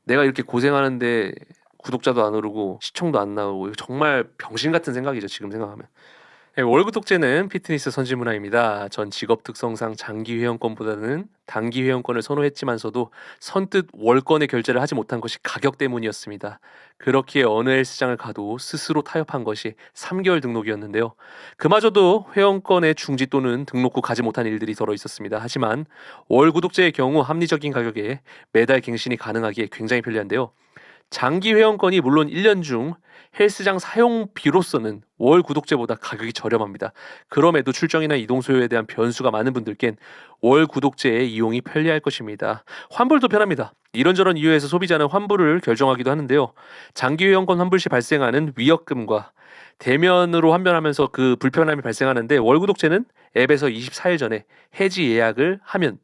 내가 이렇게 고생하는데 구독자도 안 오르고 시청도 안 나오고 이거 정말 병신 같은 생각이죠. 지금 생각하면. 네, 월구독제는 피트니스 선진문화입니다. 전 직업 특성상 장기 회원권보다는 단기 회원권을 선호했지만서도 선뜻 월권의 결제를 하지 못한 것이 가격 때문이었습니다. 그렇기에 어느 헬스장을 가도 스스로 타협한 것이 3개월 등록이었는데요. 그마저도 회원권의 중지 또는 등록 후 가지 못한 일들이 덜어 있었습니다. 하지만 월구독제의 경우 합리적인 가격에 매달 갱신이 가능하기에 굉장히 편리한데요. 장기 회원권이 물론 1년 중 헬스장 사용비로서는 월 구독제보다 가격이 저렴합니다. 그럼에도 출정이나 이동 소요에 대한 변수가 많은 분들께는 월 구독제의 이용이 편리할 것입니다. 환불도 편합니다. 이런저런 이유에서 소비자는 환불을 결정하기도 하는데요. 장기 회원권 환불 시 발생하는 위약금과 대면으로 환불하면서 그 불편함이 발생하는데 월 구독제는 앱에서 24일 전에 해지 예약을 하면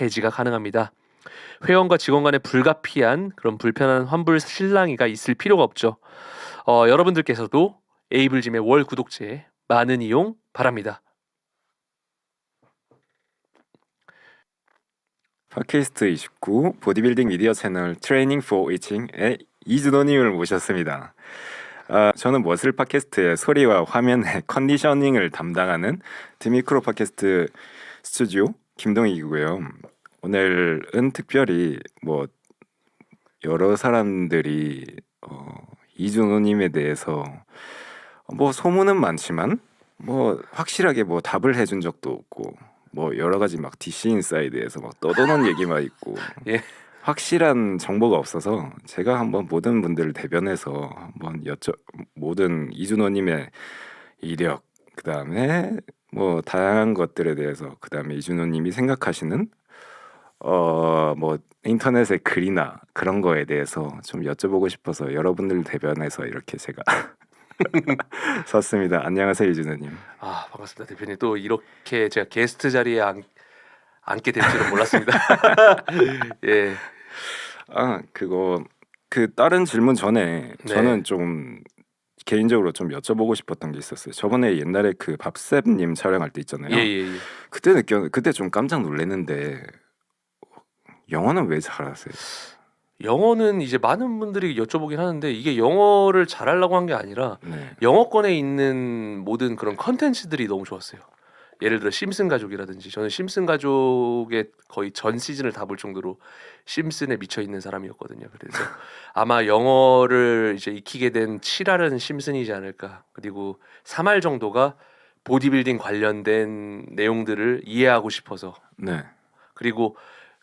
해지가 가능합니다. 회원과 직원 간의 불가피한 그런 불편한 환불 실랑이가 있을 필요가 없죠. 여러분들께서도 에이블짐의 월 구독제 많은 이용 바랍니다. 팟캐스트 29 보디빌딩 미디어 채널 트레이닝 포 이칭의 이준호님을 모셨습니다. 저는 머슬 팟캐스트의 소리와 화면의 컨디셔닝을 담당하는 드미크로 팟캐스트 스튜디오 김동익이고요. 오늘은 특별히 여러 사람들이 이준호님에 대해서 소문은 많지만 확실하게 답을 해준 적도 없고 여러 가지 DC 인사이드에서 떠도는 얘기만 있고 예. 확실한 정보가 없어서 제가 한번 모든 분들을 대변해서 한번 모든 이준호님의 이력, 그 다음에 다양한 것들에 대해서, 그 다음에 이준호님이 생각하시는 인터넷의 글이나 그런 거에 대해서 좀 여쭤보고 싶어서 여러분들 대변해서 이렇게 제가 섰습니다. 안녕하세요, 이준호님. 반갑습니다, 대표님. 또 이렇게 제가 게스트 자리에 앉게 될 줄은 몰랐습니다. 예. 다른 질문 전에 네. 저는 좀 개인적으로 좀 여쭤보고 싶었던 게 있었어요. 저번에 옛날에 그 밥셉님 촬영할 때 있잖아요. 예. 그때 좀 깜짝 놀랐는데 영어는 왜 잘하세요? 영어는 이제 많은 분들이 여쭤보긴 하는데 이게 영어를 잘하려고 한 게 아니라 네. 영어권에 있는 모든 그런 컨텐츠들이 너무 좋았어요. 예를 들어 심슨 가족이라든지, 저는 심슨 가족의 거의 전 시즌을 다 볼 정도로 심슨에 미쳐 있는 사람이었거든요. 그래서 아마 영어를 이제 익히게 된 7할은 심슨이지 않을까. 그리고 3할 정도가 보디빌딩 관련된 내용들을 이해하고 싶어서. 네. 그리고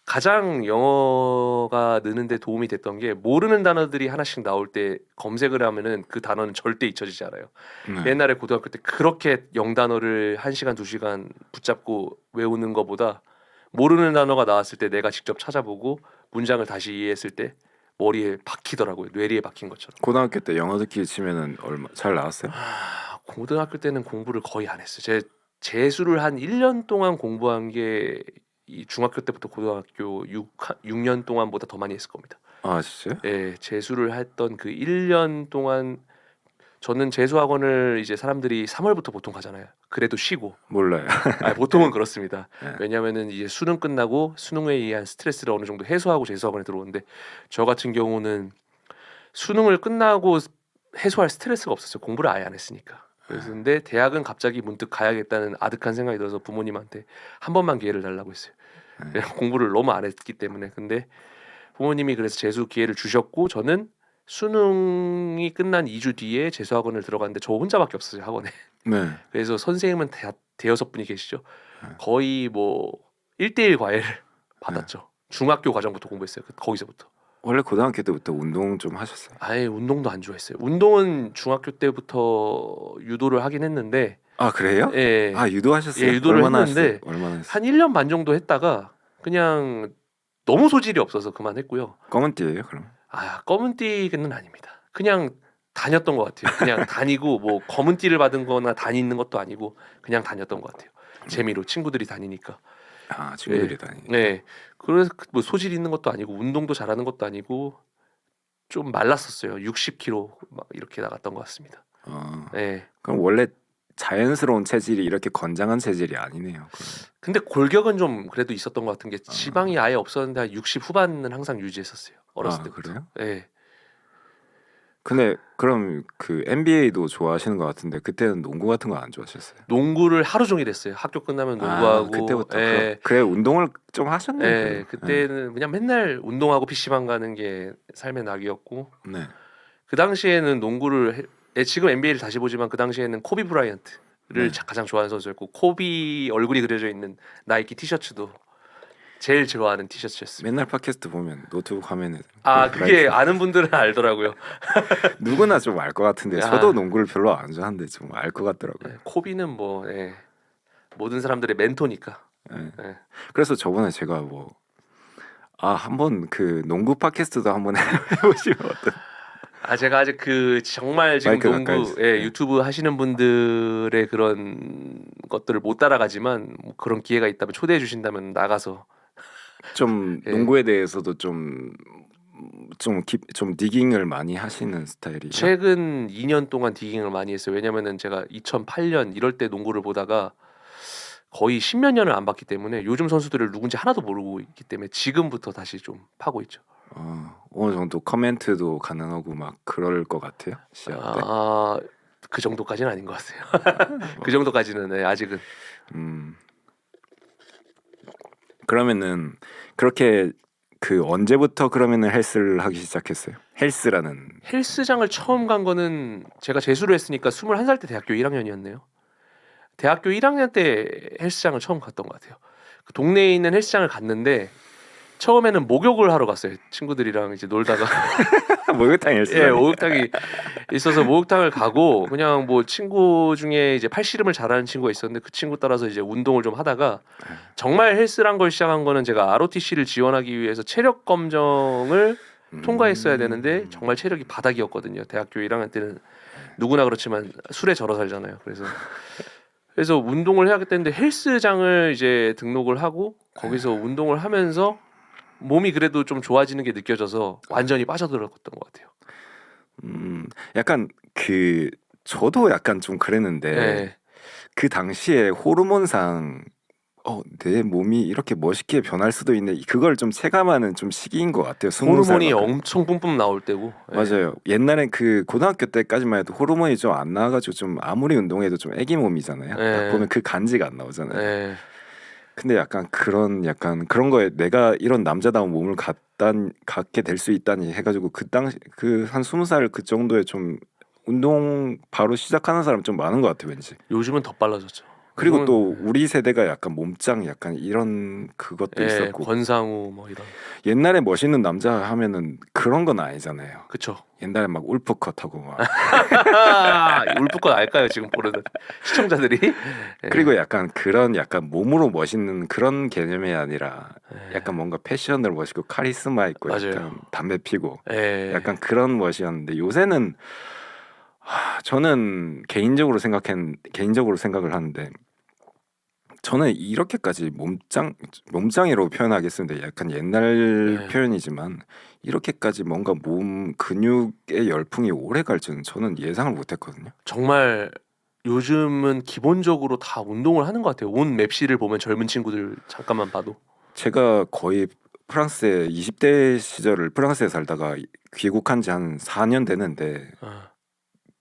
가장 영어가 느는데 도움이 됐던 게, 모르는 단어들이 하나씩 나올 때 검색을 하면은 그 단어는 절대 잊혀지지 않아요. 네. 옛날에 고등학교 때 그렇게 영단어를 1시간 2시간 붙잡고 외우는 것보다 모르는 단어가 나왔을 때 내가 직접 찾아보고 문장을 다시 이해했을 때 머리에 박히더라고요. 뇌리에 박힌 것처럼. 고등학교 때 영어 듣기 치면은 잘 나왔어요? 고등학교 때는 공부를 거의 안 했어요. 제 재수를 한 1년 동안 공부한 게 이 중학교 때부터 고등학교 6년 동안보다 더 많이 했을 겁니다. 진짜요? 예, 재수를 했던 그 1년 동안, 저는 재수 학원을 이제 사람들이 3월부터 보통 가잖아요. 그래도 쉬고. 몰라요. 보통은 그렇습니다. 네. 왜냐하면은 이제 수능 끝나고 수능에 의한 스트레스를 어느 정도 해소하고 재수 학원에 들어오는데, 저 같은 경우는 수능을 끝나고 해소할 스트레스가 없었어요. 공부를 아예 안 했으니까. 그래서 근데 대학은 갑자기 문득 가야겠다는 아득한 생각이 들어서 부모님한테 한 번만 기회를 달라고 했어요. 그냥 공부를 너무 안 했기 때문에. 근데 부모님이 그래서 재수 기회를 주셨고, 저는 수능이 끝난 2주 뒤에 재수학원을 들어갔는데 저 혼자밖에 없었어요, 학원에. 네. 그래서 선생님은 대여섯 분이 계시죠. 거의 1대1 과외를 받았죠. 중학교 과정부터 공부했어요. 거기서부터. 원래 고등학교 때부터 운동 좀 하셨어요? 아예 운동도 안 좋아했어요. 운동은 중학교 때부터 유도를 하긴 했는데. 그래요? 예. 유도하셨어요? 예, 유도를 얼마나 했는데 하셨어요? 얼마나 했어요? 한 1년 반 정도 했다가 그냥 너무 소질이 없어서 그만했고요. 검은 띠예요, 그럼? 검은 띠는 아닙니다. 그냥 다녔던 것 같아요. 그냥 다니고 검은 띠를 받은 거나 다니는 것도 아니고 그냥 다녔던 것 같아요. 재미로 친구들이 다니니까. 친구들이 다니니까. 네. 그래서 소질 있는 것도 아니고 운동도 잘하는 것도 아니고 좀 말랐었어요. 60kg 막 이렇게 나갔던 것 같습니다. 네. 그럼 원래 자연스러운 체질이 이렇게 건장한 체질이 아니네요. 근데 골격은 좀 그래도 있었던 것 같은 게 지방이 아예 없었는데 한 60 후반은 항상 유지했었어요. 어렸을 때부터. 그래요? 예. 근데 그럼 그 NBA도 좋아하시는 것 같은데 그때는 농구 같은 거 안 좋아하셨어요? 농구를 하루 종일 했어요. 학교 끝나면 농구하고. 그때부터 예. 그래 운동을 좀 하셨네요. 예. 그때는 그냥 맨날 운동하고 PC방 가는 게 삶의 낙이었고. 네. 그 당시에는 지금 NBA를 다시 보지만 그 당시에는 코비 브라이언트를 네. 가장 좋아하는 선수였고 코비 얼굴이 그려져 있는 나이키 티셔츠도 제일 좋아하는 티셔츠였습니다. 맨날 팟캐스트 보면 노트북 화면에 그게 아는 분들은 알더라고요. 누구나 좀 알 것 같은데 아. 저도 농구를 별로 안 좋아하는데 좀 알 것 같더라고요. 코비는 뭐 모든 사람들의 멘토니까. 네. 예. 그래서 저번에 제가 한번 그 농구 팟캐스트도 한번 해보시면 어떤? 제가 아직 그 정말 지금 마이크 농구 가까이 있어요. 유튜브 하시는 분들의 그런 것들을 못 따라가지만 뭐 그런 기회가 있다면 초대해 주신다면 나가서 좀 예. 농구에 대해서도 좀 디깅을 많이 하시는 스타일이에요. 최근 2년 동안 디깅을 많이 했어요. 왜냐면은 제가 2008년 이럴 때 농구를 보다가 거의 10몇 년을 안 봤기 때문에 요즘 선수들을 누군지 하나도 모르고 있기 때문에 지금부터 다시 좀 파고 있죠. 어느 정도 커멘트도 가능하고 막 그럴 것 같아요. 시합 때. 그 정도까지는 아닌 것 같아요. 그 정도까지는 아직은. 그러면은 그렇게 그 언제부터 그러면은 헬스를 하기 시작했어요? 헬스라는 헬스장을 처음 간 거는 제가 재수를 했으니까 21살 때 대학교 1학년이었네요. 대학교 1학년 때 헬스장을 처음 갔던 것 같아요. 그 동네에 있는 헬스장을 갔는데 처음에는 목욕을 하러 갔어요. 친구들이랑 이제 놀다가 목욕탕 헬스. 목욕탕이 있어서 목욕탕을 가고 그냥 뭐 친구 중에 이제 팔씨름을 잘하는 친구가 있었는데 그 친구 따라서 이제 운동을 좀 하다가 정말 헬스란 걸 시작한 거는 제가 ROTC를 지원하기 위해서 체력 검정을 통과했어야 되는데 정말 체력이 바닥이었거든요. 대학교 1학년 때는 누구나 그렇지만 술에 절어 살잖아요. 그래서 운동을 해야겠다는데 헬스장을 이제 등록을 하고 거기서 운동을 하면서 몸이 그래도 좀 좋아지는 게 느껴져서 완전히 빠져들었던 것 같아요. 약간 저도 약간 좀 그랬는데 네. 그 당시에 호르몬상 내 몸이 이렇게 멋있게 변할 수도 있네. 그걸 좀 체감하는 좀 시기인 것 같아요. 20살 호르몬이 만큼. 엄청 뿜뿜 나올 때고. 맞아요. 옛날엔 그 고등학교 때까지만 해도 호르몬이 좀 안 나와가지고 좀 아무리 운동해도 좀 애기 몸이잖아요. 딱 보면 그 간지가 안 나오잖아요. 네. 근데 약간 그런 거에 내가 이런 남자다운 몸을 갖게 될 수 있다니 해가지고 그 당시 그 한 20살 그 정도에 좀 운동 바로 시작하는 사람 좀 많은 것 같아요, 왠지. 요즘은 더 빨라졌죠. 그리고 또 우리 세대가 약간 몸짱 약간 이런 그것도 있었고 권상우 뭐 이런. 옛날에 멋있는 남자 하면은 그런 건 아니잖아요. 그쵸. 옛날에 막 울프컷하고 막 울프컷 알까요 지금 보는 시청자들이? 그리고 약간 몸으로 멋있는 그런 개념이 아니라 약간 뭔가 패션으로 멋있고 카리스마 있고 맞아요. 약간 담배 피고 예. 약간 그런 멋이었는데 요새는 저는 개인적으로 생각을 하는데 저는 이렇게까지 몸짱이라고 표현하겠습니다. 약간 옛날 표현이지만 이렇게까지 뭔가 몸 근육의 열풍이 오래 갈 줄은 저는 예상을 못했거든요. 정말 요즘은 기본적으로 다 운동을 하는 것 같아요. 온 맵시를 보면 젊은 친구들 잠깐만 봐도. 제가 거의 프랑스에 20대 시절을 프랑스에 살다가 귀국한 지 한 4년 되는데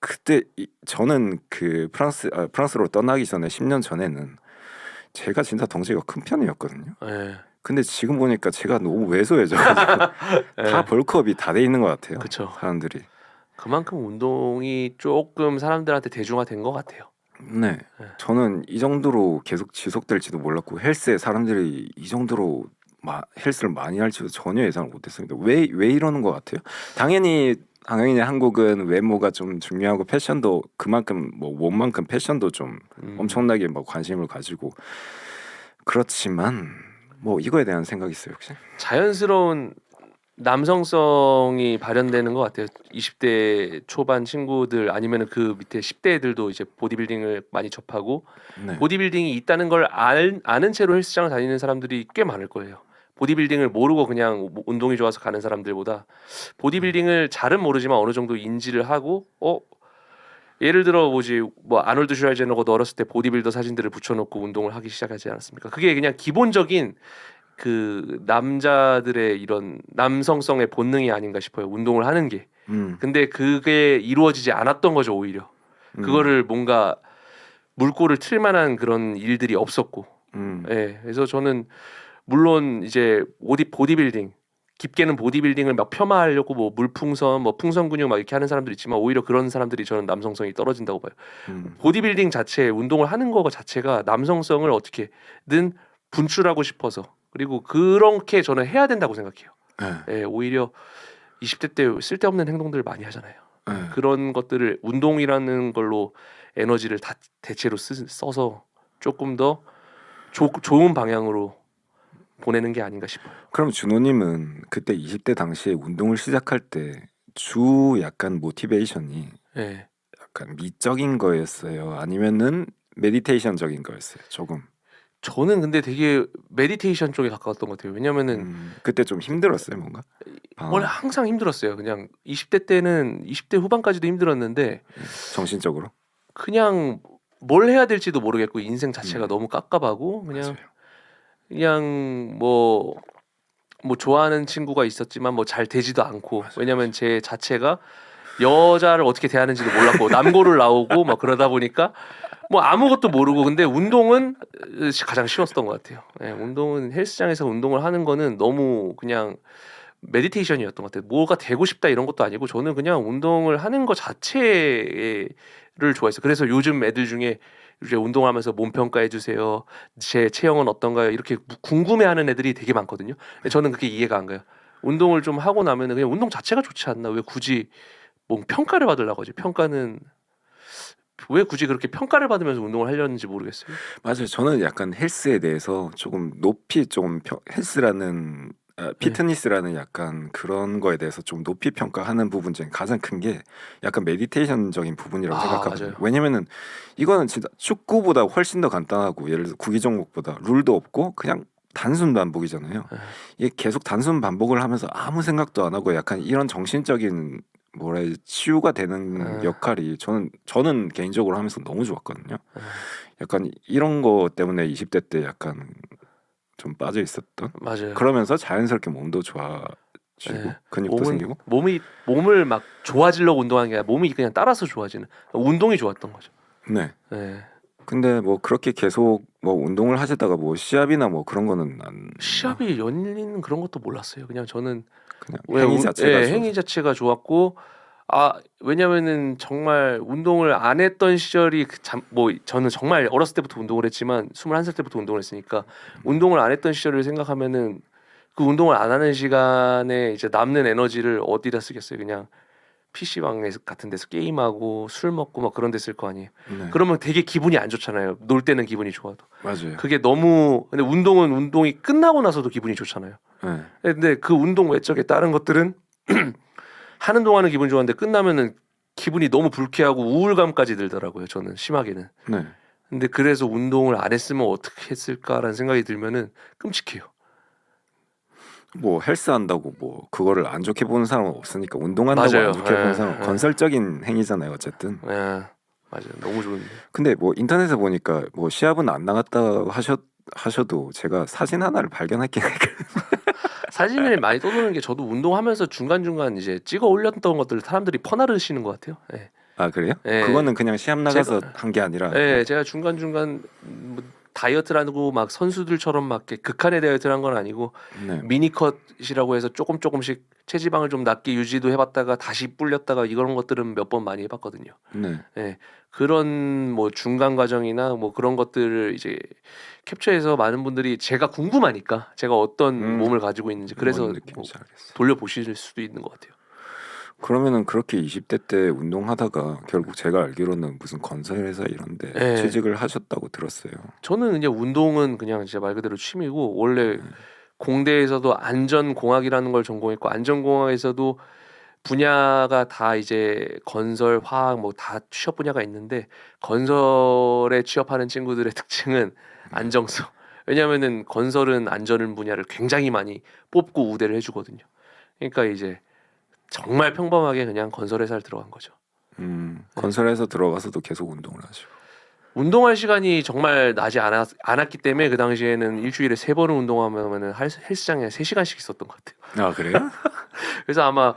그때 저는 그 프랑스로 떠나기 전에 10년 전에는 제가 진짜 덩치가 큰 편이었거든요. 근데 지금 보니까 제가 너무 왜소해져가지고 다 벌크업이 다 돼 있는 것 같아요. 그쵸. 사람들이. 그만큼 운동이 조금 사람들한테 대중화된 것 같아요. 네. 저는 이 정도로 계속 지속될지도 몰랐고 헬스에 사람들이 이 정도로 헬스를 많이 할지도 전혀 예상을 못했습니다. 왜 이러는 것 같아요? 당연히 한국은 외모가 좀 중요하고 패션도 그만큼 뭐 몸만큼 패션도 좀 엄청나게 뭐 관심을 가지고 그렇지만 뭐 이거에 대한 생각이 있어요 혹시? 자연스러운 남성성이 발현되는 것 같아요. 20대 초반 친구들 아니면 그 밑에 10대 애들도 이제 보디빌딩을 많이 접하고 네. 보디빌딩이 있다는 걸 아는 채로 헬스장을 다니는 사람들이 꽤 많을 거예요. 보디빌딩을 모르고 그냥 운동이 좋아서 가는 사람들보다 보디빌딩을 잘은 모르지만 어느 정도 인지를 하고 예를 들어 뭐지 뭐 아놀드 슈왈제네거도 어렸을 때 보디빌더 사진들을 붙여놓고 운동을 하기 시작하지 않았습니까? 그게 그냥 기본적인 그 남자들의 이런 남성성의 본능이 아닌가 싶어요. 운동을 하는 게. 근데 그게 이루어지지 않았던 거죠 오히려. 그거를 뭔가 물꼬를 틀 만한 그런 일들이 없었고. 예. 그래서 저는 물론 이제 보디빌딩 깊게는 보디빌딩을 막 폄하하려고 뭐 물풍선 뭐 풍선 근육 막 이렇게 하는 사람들 있지만 오히려 그런 사람들이 저는 남성성이 떨어진다고 봐요. 보디빌딩 자체 운동을 하는 거 자체가 남성성을 어떻게든 분출하고 싶어서 그리고 그렇게 저는 해야 된다고 생각해요. 네. 예, 오히려 20대 때 쓸데없는 행동들을 많이 하잖아요. 네. 그런 것들을 운동이라는 걸로 에너지를 다 대체로 써서 조금 더 좋은 방향으로 보내는 게 아닌가 싶어요. 그럼 준호님은 그때 20대 당시에 운동을 시작할 때 주 약간 모티베이션이 예. 약간 미적인 거였어요? 아니면은 메디테이션적인 거였어요? 조금. 저는 근데 되게 메디테이션 쪽에 가까웠던 것 같아요. 왜냐면은 그때 좀 힘들었어요, 뭔가? 원래 항상 힘들었어요. 그냥 20대 때는 20대 후반까지도 힘들었는데 정신적으로? 그냥 뭘 해야 될지도 모르겠고 인생 자체가 너무 깝깝하고 맞아요. 그냥 뭐 좋아하는 친구가 있었지만 뭐 잘 되지도 않고 왜냐면 제 자체가 여자를 어떻게 대하는지도 몰랐고 남고를 나오고 막 그러다 보니까 뭐 아무것도 모르고 근데 운동은 가장 쉬웠던 것 같아요. 예, 운동은 헬스장에서 운동을 하는 거는 너무 그냥 메디테이션이었던 것 같아요. 뭐가 되고 싶다 이런 것도 아니고 저는 그냥 운동을 하는 것 자체를 좋아했어요. 그래서 요즘 애들 중에 이제 운동하면서 몸 평가해 주세요. 제 체형은 어떤가요? 이렇게 궁금해하는 애들이 되게 많거든요. 근데 저는 그게 이해가 안 가요. 운동을 좀 하고 나면은 그냥 운동 자체가 좋지 않나? 왜 굳이 뭐 평가를 받으려고 하지? 평가는 왜 굳이 그렇게 평가를 받으면서 운동을 하려는지 모르겠어요. 맞아요. 저는 약간 헬스에 대해서 조금 높이 좀 헬스라는 네. 피트니스라는 약간 그런 거에 대해서 좀 높이 평가하는 부분 중에 가장 큰 게 약간 메디테이션적인 부분이라고 생각하거든요. 맞아요. 왜냐면은 이거는 진짜 축구보다 훨씬 더 간단하고 예를 들어 구기 종목보다 룰도 없고 그냥 단순 반복이잖아요. 네. 이게 계속 단순 반복을 하면서 아무 생각도 안 하고 약간 이런 정신적인 뭐라 해야 치유가 되는 역할이 저는 개인적으로 하면서 너무 좋았거든요. 약간 이런 거 때문에 20대 때 약간 좀 빠져 있었던. 맞아요. 그러면서 자연스럽게 몸도 좋아지고 네. 근육도 생기고. 몸을 막 좋아지려고 운동하는 게 아니라 몸이 그냥 따라서 좋아지는 운동이 좋았던 거죠. 네. 네. 근데 뭐 그렇게 계속 뭐 운동을 하시다가 뭐 시합이나 뭐 그런 거는 안 시합이 열리는 그런 것도 몰랐어요. 그냥 저는 그냥 행위 자체가 예, 좋아서. 행위 자체가 좋았고 왜냐면은 정말 운동을 안 했던 시절이 뭐 저는 정말 어렸을 때부터 운동을 했지만 21살 때부터 운동을 했으니까 운동을 안 했던 시절을 생각하면은 그 운동을 안 하는 시간에 이제 남는 에너지를 어디다 쓰겠어요? 그냥 PC방 같은 데서 게임하고 술 먹고 막 그런 데 쓸 거 아니에요. 네. 그러면 되게 기분이 안 좋잖아요. 놀 때는 기분이 좋아도. 맞아요. 그게 너무 근데 운동은 운동이 끝나고 나서도 기분이 좋잖아요. 네. 근데 그 운동 외적에 다른 것들은 하는 동안은 기분 좋았는데 끝나면은 기분이 너무 불쾌하고 우울감까지 들더라고요. 저는 심하게는. 네. 근데 그래서 운동을 안 했으면 어떻게 했을까라는 생각이 들면은 끔찍해요. 뭐 헬스 한다고 뭐 그거를 안 좋게 보는 사람은 없으니까 운동한다고 맞아요. 안 좋게 보는 예, 사람은 예. 건설적인 행위잖아요 어쨌든. 예, 맞아요. 너무 좋은데. 근데 뭐 인터넷에 보니까 뭐 시합은 안 나갔다 하셔도 제가 사진 하나를 발견했긴 했거든요. 사진을 많이 떠도는 게 저도 운동하면서 중간중간 이제 찍어 올렸던 것들 사람들이 퍼나르시는 것 같아요. 예. 아 그래요? 예. 그거는 그냥 시합 나가서 한 게 아니라. 예, 제가 중간중간 뭐 다이어트를 하고 막 선수들처럼 막 이렇게 극한의 다이어트를 한 건 아니고 네. 미니컷이라고 해서 조금씩 체지방을 좀 낮게 유지도 해봤다가 다시 불렸다가 이런 것들은 몇 번 많이 해봤거든요. 네. 예, 그런 뭐 중간 과정이나 뭐 그런 것들을 이제 캡처해서 많은 분들이 제가 궁금하니까 제가 어떤 몸을 가지고 있는지 그래서 뭔 뭐 느낌인지 알겠어요. 돌려보실 수도 있는 것 같아요. 그러면은 그렇게 20대 때 운동하다가 결국 제가 알기로는 무슨 건설회사 이런데 예. 취직을 하셨다고 들었어요. 저는 그냥 운동은 그냥 진짜 말 그대로 취미고 원래 공대에서도 안전공학이라는 걸 전공했고 안전공학에서도 분야가 다 이제 건설, 화학 뭐 다 취업 분야가 있는데 건설에 취업하는 친구들의 특징은 안정성. 왜냐하면은 건설은 안전 분야를 굉장히 많이 뽑고 우대를 해주거든요. 그러니까 이제 정말 평범하게 그냥 건설 회사를 들어간 거죠. 건설에서 들어가서도 계속 운동을 하시고. 운동할 시간이 정말 나지 않았기 때문에 그 당시에는 일주일에 3번을 운동하면은 헬스장에 3시간씩 있었던 것 같아요. 아 그래요? 그래서 아마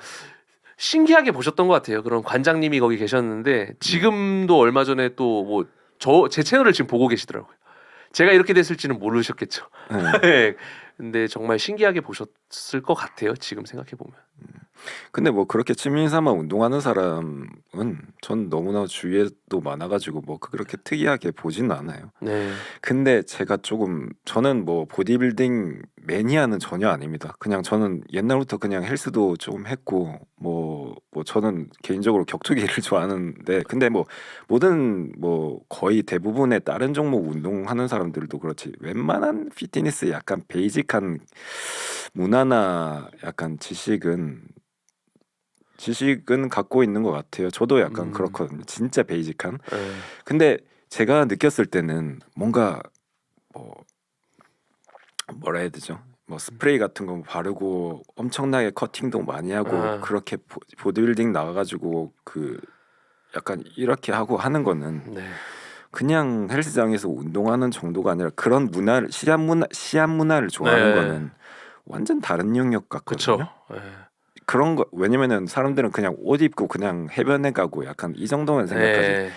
신기하게 보셨던 것 같아요. 그런 관장님이 거기 계셨는데 지금도 얼마 전에 또 뭐 제 채널을 지금 보고 계시더라고요. 제가 이렇게 됐을지는 모르셨겠죠. 네. 네. 근데 정말 신기하게 보셨을 것 같아요. 지금 생각해 보면. 근데 뭐 그렇게 취미삼아 운동하는 사람은 전 너무나 주위에도 많아가지고 뭐 그렇게 특이하게 보지는 않아요. 네. 근데 제가 저는 뭐 보디빌딩 매니아는 전혀 아닙니다. 그냥 저는 옛날부터 그냥 헬스도 좀 했고 뭐 저는 개인적으로 격투기를 좋아하는데 근데 뭐 모든 뭐 거의 대부분의 다른 종목 운동하는 사람들도 그렇지 웬만한 피트니스 약간 베이직한 문화나 약간 지식은 갖고 있는 것 같아요. 저도 약간 그렇거든요. 진짜 베이직한. 네. 근데 제가 느꼈을 때는 뭔가 뭐 뭐라 해야 되죠? 뭐 스프레이 같은 거 바르고 엄청나게 커팅도 많이 하고 아. 그렇게 보디빌딩 나가가지고 그 약간 이렇게 하고 하는 거는 네. 그냥 헬스장에서 운동하는 정도가 아니라 그런 문화를 시합 문화를 좋아하는 네. 거는 완전 다른 영역 같거든요. 그렇죠. 네. 그런 거 왜냐면은 사람들은 그냥 옷 입고 그냥 해변에 가고 약간 이 정도만 생각하지 네.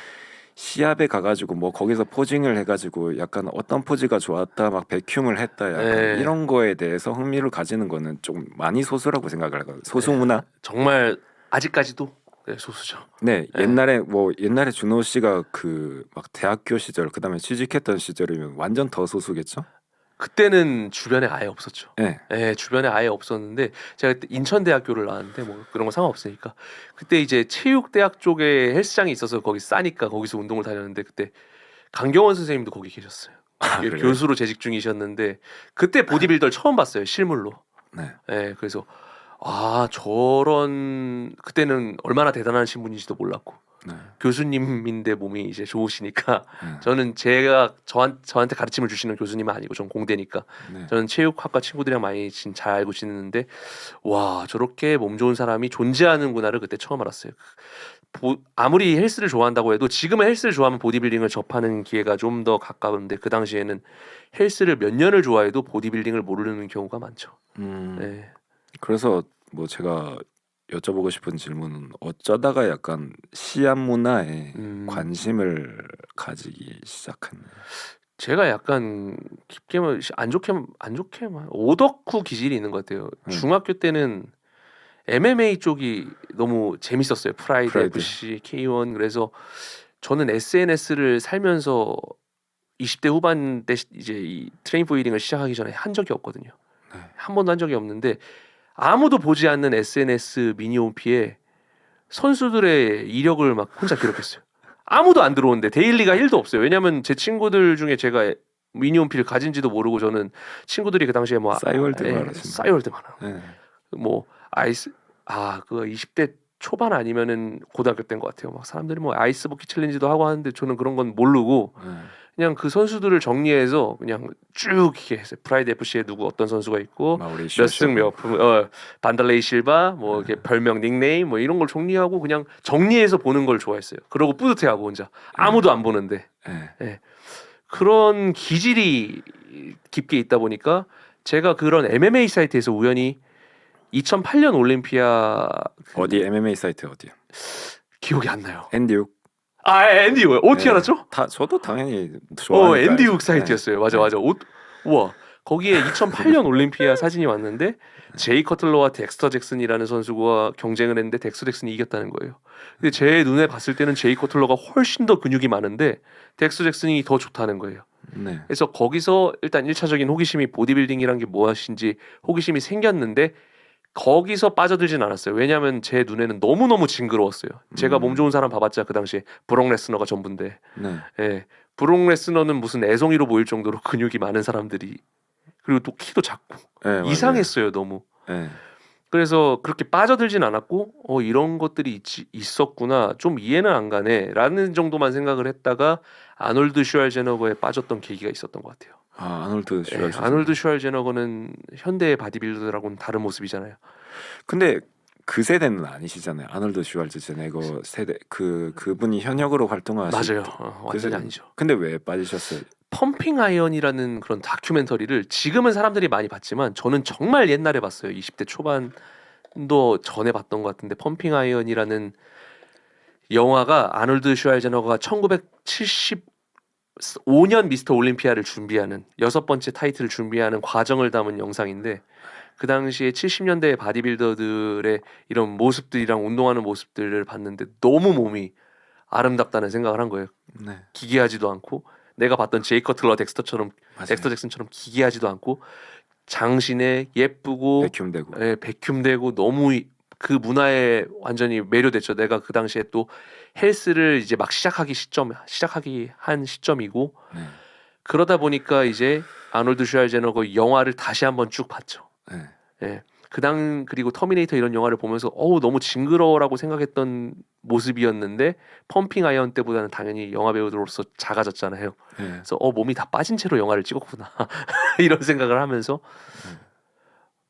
시합에 가가지고 뭐 거기서 포징을 해가지고 약간 어떤 포즈가 좋았다 막 백큐을 했다 약간 네. 이런 거에 대해서 흥미를 가지는 거는 좀 많이 소수라고 생각을 하거든요. 소수 문화. 정말 아직까지도 네, 소수죠. 네, 네. 옛날에 준호 씨가 그 막 대학교 시절 그다음에 취직했던 시절이면 완전 더 소수겠죠? 그때는 주변에 아예 없었죠. 네. 네, 주변에 아예 없었는데 제가 그때 인천대학교를 나왔는데 뭐 그런 거 상관없으니까 그때 이제 체육대학 쪽에 헬스장이 있어서 거기 싸니까 거기서 운동을 다녔는데 그때 강경원 선생님도 거기 계셨어요. 예, 그래요? 교수로 재직 중이셨는데 그때 보디빌더를 처음 봤어요 실물로. 네. 네, 그래서 아 저런 그때는 얼마나 대단하신 분인지도 몰랐고 네. 교수님인데 몸이 이제 좋으시니까 네. 저는 제가 저한테 가르침을 주시는 교수님은 아니고 전 공대니까 네. 저는 체육학과 친구들이랑 많이 잘 알고 지내는데 와 저렇게 몸 좋은 사람이 존재하는구나를 그때 처음 알았어요. 아무리 헬스를 좋아한다고 해도 지금은 헬스를 좋아하면 보디빌딩을 접하는 기회가 좀 더 가까운데 그 당시에는 헬스를 몇 년을 좋아해도 보디빌딩을 모르는 경우가 많죠. 네. 그래서 뭐 제가 여쭤보고 싶은 질문은 어쩌다가 약간 시합 문화에 관심을 가지기 시작했나요? 제가 약간 깊게만 안 좋게만 오덕후 기질이 있는 것 같아요. 중학교 때는 MMA 쪽이 너무 재밌었어요. 프라이드 FC, K1 그래서 저는 SNS를 살면서 20대 후반 때 이제 이 트레인 포 힐링을 시작하기 전에 한 적이 없거든요. 네. 한 번도 한 적이 없는데 아무도 보지 않는 SNS 미니홈피에 선수들의 이력을 막 혼자 기록했어요. 아무도 안 들어오는데 데일리가 1도 없어요. 왜냐면 제 친구들 중에 제가 미니홈피를 가진지도 모르고 저는 친구들이 그 당시에 뭐 싸이월드만 알았습니다. 싸이월드만 하고 네. 뭐 그거 20대 초반 아니면은 고등학교 때인 것 같아요. 막 사람들이 뭐 아이스버킷 챌린지도 하고 하는데 저는 그런 건 모르고 그냥 그 선수들을 정리해서 그냥 쭉 이렇게 했어요. 프라이드 FC에 누구 어떤 선수가 있고 몇 승 몇 푼, 반달레이 실바 뭐 이렇게 별명 닉네임 뭐 이런 걸 정리하고 그냥 정리해서 보는 걸 좋아했어요. 그러고 뿌듯해하고 혼자 아무도 안 보는데 그런 기질이 깊게 있다 보니까 제가 그런 MMA 사이트에서 우연히 2008년 올림피아 어디 MMA 사이트 어디요? 기억이 안 나요. 앤디욱. 앤디 욱 어떻게 알았죠? 저도 당연히 좋아하니까. 앤디 욱 사이트였어요. 맞아. 우와. 거기에 2008년 올림피아 사진이 왔는데 제이 커틀러와 덱스터 잭슨이라는 선수가 경쟁을 했는데 덱스터 잭슨이 이겼다는 거예요. 근데 제 눈에 봤을 때는 제이 커틀러가 훨씬 더 근육이 많은데 덱스터 잭슨이 더 좋다는 거예요. 네. 그래서 거기서 일단 1차적인 호기심이 보디빌딩이란 게 무엇인지 호기심이 생겼는데 거기서 빠져들진 않았어요. 왜냐하면 제 눈에는 너무너무 징그러웠어요. 제가 몸 좋은 사람 봐봤자 그 당시에 브록 레스너가 전부인데 네. 브록 레스너는 무슨 애송이로 보일 정도로 근육이 많은 사람들이 그리고 또 키도 작고 이상했어요 너무. 그래서 그렇게 빠져들진 않았고 이런 것들이 있었구나 좀 이해는 안 가네 라는 정도만 생각을 했다가 아놀드 슈왈제너거에 빠졌던 계기가 있었던 것 같아요. 아놀드 슈왈제너거는 현대의 바디빌더라고는 다른 모습이잖아요. 근데 그 세대는 아니시잖아요. 아놀드 슈왈츠제네거 세대 그분이 현역으로 활동하실 맞아요. 때. 완전히 세대. 아니죠. 근데 왜 빠지셨어요? 펌핑 아이언이라는 그런 다큐멘터리를 지금은 사람들이 많이 봤지만 저는 정말 옛날에 봤어요. 20대 초반도 전에 봤던 것 같은데 펌핑 아이언이라는 영화가 아놀드 슈왈제네거가 1975년 미스터 올림피아를 준비하는 6번째 타이틀을 준비하는 과정을 담은 영상인데 그 당시에 70년대 바디빌더들의 이런 모습들이랑 운동하는 모습들을 봤는데 너무 몸이 아름답다는 생각을 한 거예요. 네, 기괴하지도 않고 내가 봤던 제이 커틀러 덱스터 맞아요. 잭슨처럼 기괴하지도 않고 장신에 예쁘고 백흉되고. 예, 백흉되고 너무 그 문화에 완전히 매료됐죠. 내가 그 당시에 또 헬스를 이제 막 시작하기 한 시점이고 네, 그러다 보니까 이제 아놀드 슈왈제네거 영화를 다시 한번 쭉 봤죠. 네, 예. 그리고 터미네이터 이런 영화를 보면서 너무 징그러워라고 생각했던 모습이었는데 펌핑 아이언 때보다는 당연히 영화 배우들로서 작아졌잖아요. 네. 그래서 몸이 다 빠진 채로 영화를 찍었구나 이런 생각을 하면서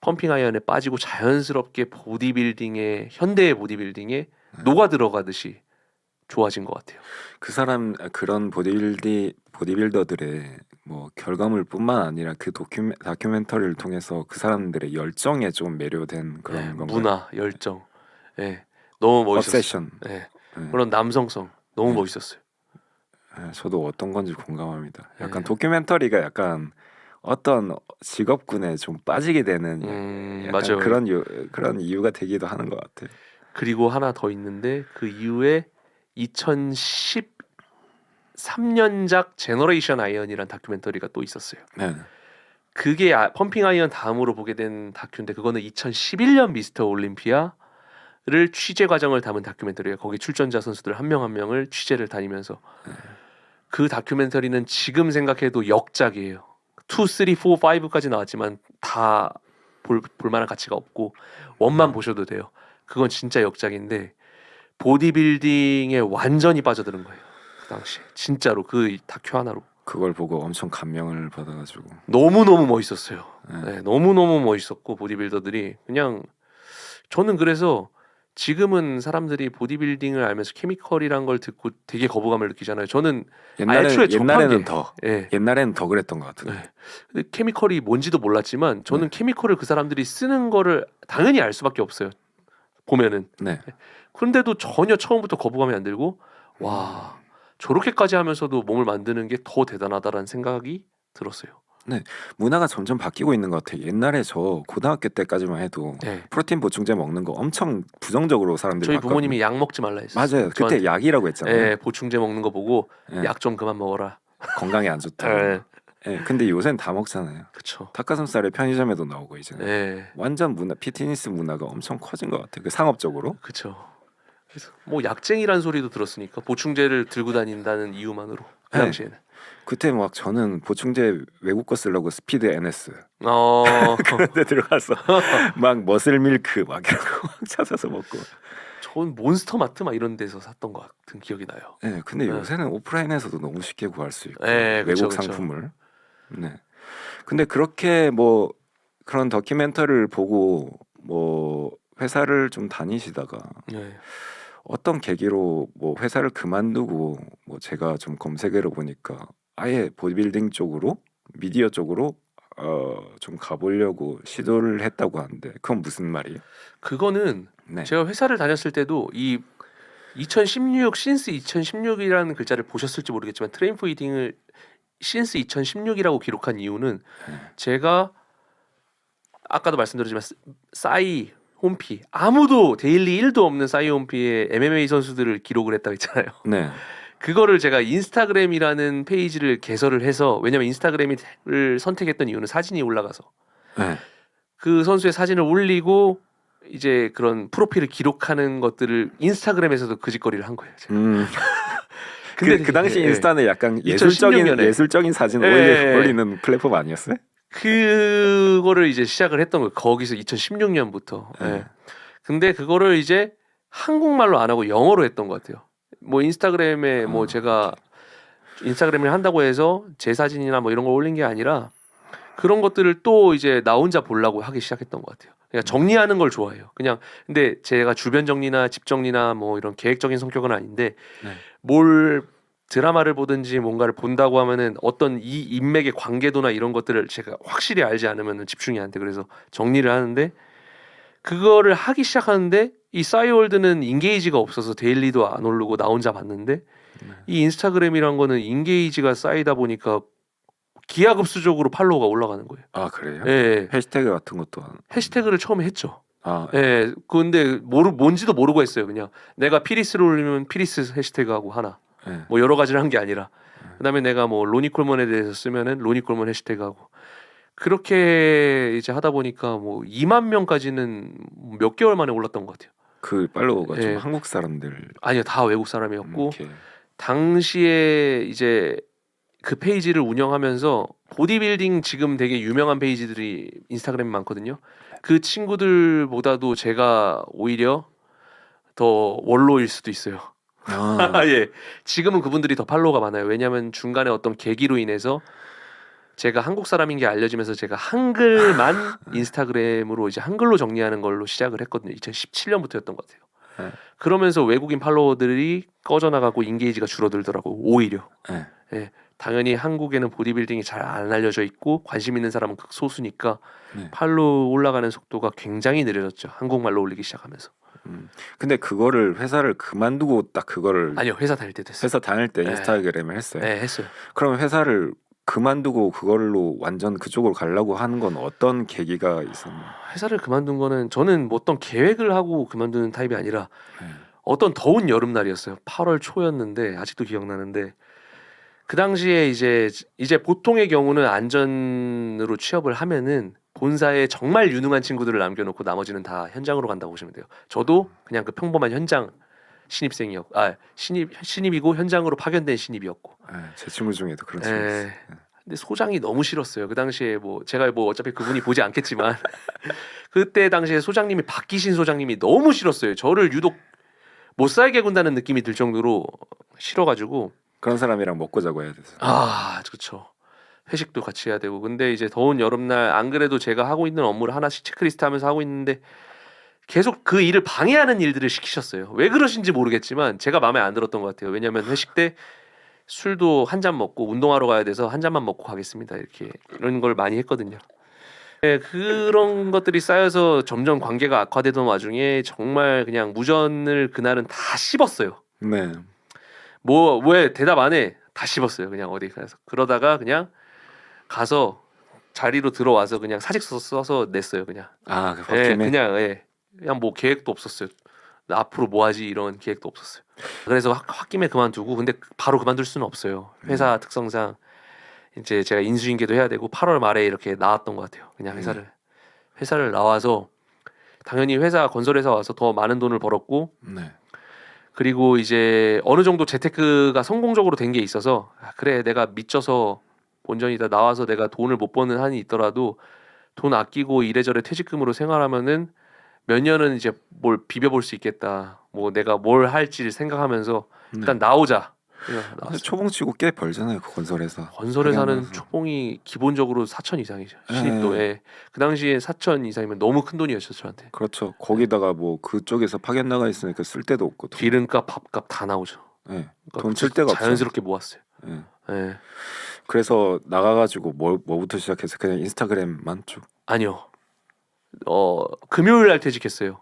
펌핑 아이언에 빠지고 자연스럽게 현대의 보디빌딩에 녹아 들어가듯이 좋아진 것 같아요. 그 사람 그런 보디빌더들의 뭐 결과물뿐만 아니라 그 다큐멘터리를 통해서 그 사람들의 열정에 좀 매료된 그런 건가요? 문화, 열정, 예, 너무 멋있었어요. obsession. 예, 네. 그런 남성성 너무 네. 멋있었어요. 저도 어떤 건지 공감합니다. 약간 네. 도큐멘터리가 약간 어떤 직업군에 좀 빠지게 되는 약간 맞아요. 그런 이유가 되기도 하는 것 같아요. 그리고 하나 더 있는데 그 이후에 2013년작 제너레이션 아이언이라는 다큐멘터리가 또 있었어요. 네. 그게 펌핑 아이언 다음으로 보게 된 다큐인데 그거는 2011년 미스터 올림피아를 취재 과정을 담은 다큐멘터리예요. 거기 출전자 선수들 한 명 한 명을 취재를 다니면서 그 다큐멘터리는 지금 생각해도 역작이에요. 2, 3, 4, 5까지 나왔지만 다 볼만한 가치가 없고 원만 보셔도 돼요. 그건 진짜 역작인데 보디빌딩에 완전히 빠져드는 거예요. 그 당시 진짜로 그 다큐 하나로 그걸 보고 엄청 감명을 받아가지고. 너무너무 멋있었어요. 네. 네, 너무너무 멋있었고 보디빌더들이 그냥 저는 그래서 지금은 사람들이 보디빌딩을 알면서 케미컬이란 걸 듣고 되게 거부감을 느끼잖아요. 저는 애초에 옛날에는 더 예. 옛날에는 더 그랬던 것 같은데. 네. 근데 케미컬이 뭔지도 몰랐지만 저는 네. 케미컬을 그 사람들이 쓰는 거를 당연히 알 수밖에 없어요. 보면은. 네. 그런데도 전혀 처음부터 거부감이 안 들고 와 저렇게까지 하면서도 몸을 만드는 게 더 대단하다라는 생각이 들었어요. 문화가 점점 바뀌고 있는 것 같아요. 옛날에 저 고등학교 때까지만 해도 네. 프로틴 보충제 먹는 거 엄청 부정적으로 사람들이 저희 봤거든요. 부모님이 약 먹지 말라 했어요. 맞아요. 그때 약이라고 했잖아요. 예, 보충제 먹는 거 보고 예, 약 좀 그만 먹어라. 건강에 안 좋다고. 예, 예, 근데 요새는 다 먹잖아요. 그렇죠. 닭가슴살에 편의점에도 나오고 이제. 예, 완전 피트니스 문화가 엄청 커진 것 같아요. 그 상업적으로. 그렇죠. 그래서 뭐 약쟁이란 소리도 들었으니까 보충제를 들고 다닌다는 이유만으로 그 네. 당시에는. 그때 막 저는 보충제 외국 거 쓰려고 스피드 NS 그런데 들어가서 막 머슬 밀크 막 이런 거 막 찾아서 먹고. 전 몬스터마트 막 이런 데서 샀던 것 같은 기억이 나요. 네, 근데 네. 요새는 오프라인에서도 너무 쉽게 구할 수 있고 네, 그쵸, 외국 그쵸. 상품을. 네. 근데 그렇게 뭐 그런 다큐멘터리를 보고 뭐 회사를 좀 다니시다가 네. 어떤 계기로 뭐 회사를 그만두고 뭐 제가 좀 검색해를 보니까 아예 보디빌딩 쪽으로 미디어 쪽으로 좀 가보려고 시도를 했다고 하는데 그건 무슨 말이에요? 그거는 네. 제가 회사를 다녔을 때도 이 2016 신스 2016이라는 글자를 보셨을지 모르겠지만 트레인 포 이팅을 신스 2016이라고 기록한 이유는 네. 제가 아까도 말씀드렸지만 싸이 홈피 아무도 데일리 1도 없는 싸이 홈피에 MMA 선수들을 기록을 했다고 했잖아요. 네. 그거를 제가 인스타그램이라는 페이지를 개설을 해서 왜냐면 인스타그램을 선택했던 이유는 사진이 올라가서 네. 그 선수의 사진을 올리고 이제 그런 프로필을 기록하는 것들을 인스타그램에서도 그 짓거리를 한 거예요. 제가. 근데 그 당시 예, 인스타는 약간 2016 년에. 예술적인 사진 예. 올리는 플랫폼 아니었어요? 그거를 이제 시작을 했던 거예요. 거기서 2016년부터. 네. 예. 근데 그거를 이제 한국말로 안 하고 영어로 했던 것 같아요. 뭐 인스타그램에 뭐 제가 인스타그램을 한다고 해서 제 사진이나 뭐 이런 걸 올린 게 아니라 그런 것들을 또 이제 나 혼자 보려고 하기 시작했던 것 같아요. 그냥 정리하는 걸 좋아해요. 그냥 근데 제가 주변 정리나 집 정리나 뭐 이런 계획적인 성격은 아닌데 네. 뭘 드라마를 보든지 뭔가를 본다고 하면은 어떤 이 인맥의 관계도나 이런 것들을 제가 확실히 알지 않으면은 집중이 안 돼. 그래서 정리를 하는데 그거를 하기 시작하는데 이 싸이월드는 인게이지가 없어서 데일리도 안 오르고 나 혼자 봤는데 네. 이 인스타그램이란 거는 인게이지가 쌓이다 보니까 기하급수적으로 팔로워가 올라가는 거예요. 아 그래요? 예. 해시태그 같은 것도 해시태그를 처음에 했죠. 아 예. 근데 뭔지도 모르고 했어요. 그냥 내가 피리스를 올리면 피리스 해시태그하고 하나. 네. 뭐 여러 가지를 한 게 아니라. 그다음에 내가 뭐 로니 콜먼에 대해서 쓰면은 로니 콜먼 해시태그하고. 그렇게 이제 하다 보니까 뭐 2만 명까지는 몇 개월 만에 올랐던 것 같아요. 그 팔로워가 좀 예. 한국 사람들 아니요, 다 외국 사람이었고 이렇게 당시에 이제 그 페이지를 운영하면서 보디빌딩 지금 되게 유명한 페이지들이 인스타그램에 많거든요. 그 친구들보다도 제가 오히려 더 원로일 수도 있어요. 아, 예. 지금은 그분들이 더 팔로워가 많아요. 왜냐하면 중간에 어떤 계기로 인해서 제가 한국 사람인 게 알려지면서 제가 한글만 인스타그램으로 이제 한글로 정리하는 걸로 시작을 했거든요. 2017년부터였던 것 같아요. 네. 그러면서 외국인 팔로워들이 꺼져나가고 인게이지가 줄어들더라고 오히려. 네. 예. 당연히 한국에는 보디빌딩이 잘 안 알려져 있고 관심 있는 사람은 극소수니까 네. 팔로우 올라가는 속도가 굉장히 느려졌죠. 한국말로 올리기 시작하면서. 근데 그거를 회사를 그만두고 딱 그거를 아니요, 회사 다닐 때 됐어요. 회사 다닐 때 네. 인스타그램을 했어요. 네, 했어요. 그럼 회사를 그만두고 그걸로 완전 그쪽으로 가려고 하는 건 어떤 계기가 있었나요? 회사를 그만둔 거는 저는 뭐 어떤 계획을 하고 그만두는 타입이 아니라 네. 어떤 더운 여름날이었어요. 8월 초였는데 아직도 기억나는데 그 당시에 이제 보통의 경우는 안전으로 취업을 하면은 본사에 정말 유능한 친구들을 남겨놓고 나머지는 다 현장으로 간다고 보시면 돼요. 저도 그냥 그 평범한 현장 신입생이었고, 신입이고 현장으로 파견된 신입이었고. 네, 제 친구 중에도 그런 친구 있어요. 에, 근데 소장이 너무 싫었어요. 그 당시에 뭐 제가 뭐 어차피 그분이 보지 않겠지만 그때 당시에 소장님이 박기신 소장님이 너무 싫었어요. 저를 유독 못 살게 군다는 느낌이 들 정도로 싫어가지고 그런 사람이랑 먹고 자고 해야 돼서. 그렇죠. 회식도 같이 해야 되고 근데 이제 더운 여름날 안 그래도 제가 하고 있는 업무를 하나씩 체크리스트 하면서 하고 있는데 계속 그 일을 방해하는 일들을 시키셨어요. 왜 그러신지 모르겠지만 제가 마음에 안 들었던 것 같아요. 왜냐하면 회식 때 술도 한 잔 먹고 운동하러 가야 돼서 한 잔만 먹고 가겠습니다. 이렇게 이런 걸 많이 했거든요. 네, 그런 것들이 쌓여서 점점 관계가 악화되던 와중에 정말 그냥 무전을 그날은 다 씹었어요. 네. 뭐 왜 대답 안 해? 다 씹었어요. 그냥 어디 가서 그러다가 그냥 가서 자리로 들어와서 그냥 사직 써서 냈어요. 그냥. 아, 그 예, 홧김에. 그냥 뭐 계획도 없었어요. 나 앞으로 뭐 하지 이런 계획도 없었어요. 그래서 홧김에 그만두고 근데 바로 그만둘 수는 없어요. 회사 특성상 이제 제가 인수인계도 해야 되고 8월 말에 이렇게 나왔던 것 같아요. 그냥 회사를 나와서 당연히 회사 건설회사 와서 더 많은 돈을 벌었고 네. 그리고 이제 어느 정도 재테크가 성공적으로 된 게 있어서 그래 내가 미쳐서 본전이다 나와서 내가 돈을 못 버는 한이 있더라도 돈 아끼고 이래저래 퇴직금으로 생활하면은 몇 년은 이제 뭘 비벼볼 수 있겠다. 뭐 내가 뭘 할지를 생각하면서 일단 나오자. 근데 초봉치고 꽤 벌잖아요, 그 건설회사. 건설회사는 하면서. 초봉이 기본적으로 4천 이상이죠. 신입도. 예. 그 당시에 4천 이상이면 너무 큰 돈이었죠 저한테. 그렇죠. 거기다가 뭐 그쪽에서 파견 나가 있으니까 쓸 데도 없고. 돈. 기름값, 밥값 다 나오죠. 네. 그러니까 돈 쓸 데가 없어요. 자연스럽게 모았어요. 네. 예. 그래서 나가가지고 뭐부터 시작해서 그냥 인스타그램만 쭉. 아니요. 금요일 날 퇴직했어요.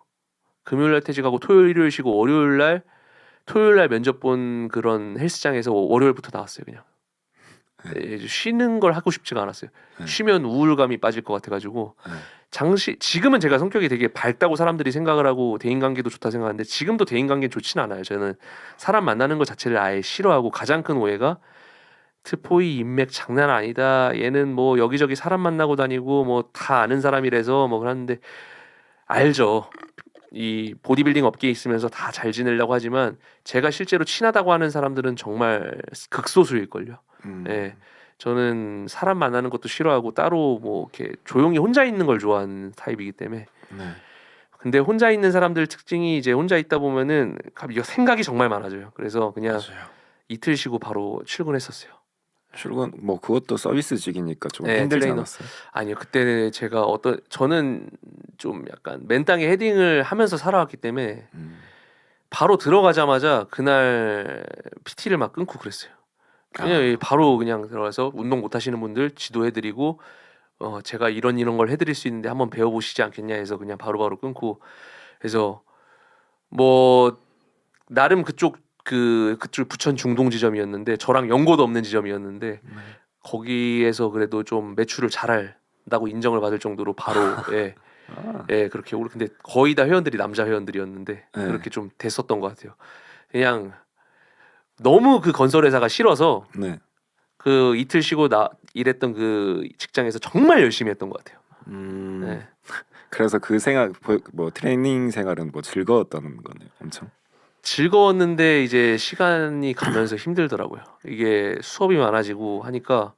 금요일 날 퇴직하고 토요일 일요일 쉬고 월요일 날 토요일 날 면접 본 그런 헬스장에서 월요일부터 나왔어요. 그냥 쉬는 걸 하고 싶지가 않았어요. 네. 쉬면 우울감이 빠질 것 같아가지고 네. 지금은 제가 성격이 되게 밝다고 사람들이 생각을 하고 대인관계도 좋다 생각하는데 지금도 대인관계는 좋지는 않아요. 저는 사람 만나는 것 자체를 아예 싫어하고 가장 큰 오해가 트포이 인맥 장난 아니다. 얘는 뭐 여기저기 사람 만나고 다니고 뭐 다 아는 사람이라서 뭐 그러는데 알죠. 이 보디빌딩 업계에 있으면서 다 잘 지내려고 하지만 제가 실제로 친하다고 하는 사람들은 정말 극소수일걸요. 예. 저는 사람 만나는 것도 싫어하고 따로 뭐 이렇게 조용히 혼자 있는 걸 좋아하는 타입이기 때문에. 네. 근데 혼자 있는 사람들 특징이 이제 혼자 있다 보면은 생각이 정말 많아져요. 그래서 그냥 맞아요. 이틀 쉬고 바로 출근했었어요. 출근 뭐 그것도 서비스직이니까 좀 네, 힘들지 트레이너. 않았어요? 아니요, 그때 제가 저는 좀 약간 맨 땅에 헤딩을 하면서 살아왔기 때문에 음. 바로 들어가자마자 그날 PT를 막 끊고 그랬어요. 그냥 바로 그냥 들어가서 운동 못 하시는 분들 지도해드리고 제가 이런 걸 해드릴 수 있는데 한번 배워보시지 않겠냐 해서 그냥 바로바로 끊고. 그래서 뭐 나름 그쪽 부천 중동 지점이었는데 저랑 연고도 없는 지점이었는데 네. 거기에서 그래도 좀 매출을 잘한다고 인정을 받을 정도로 바로 예, 아, 예 그렇게 근데 거의 다 회원들이 남자 회원들이었는데 네. 그렇게 좀 됐었던 것 같아요. 그냥 너무 그 건설회사가 싫어서 네. 그 이틀 쉬고 일했던 그 직장에서 정말 열심히 했던 것 같아요. 네. 그래서 그 생활 뭐 트레이닝 생활은 뭐 즐거웠다는 거네요. 엄청. 즐거웠는데 이제 시간이 가면서 힘들더라고요. 이게 수업이 많아지고 하니까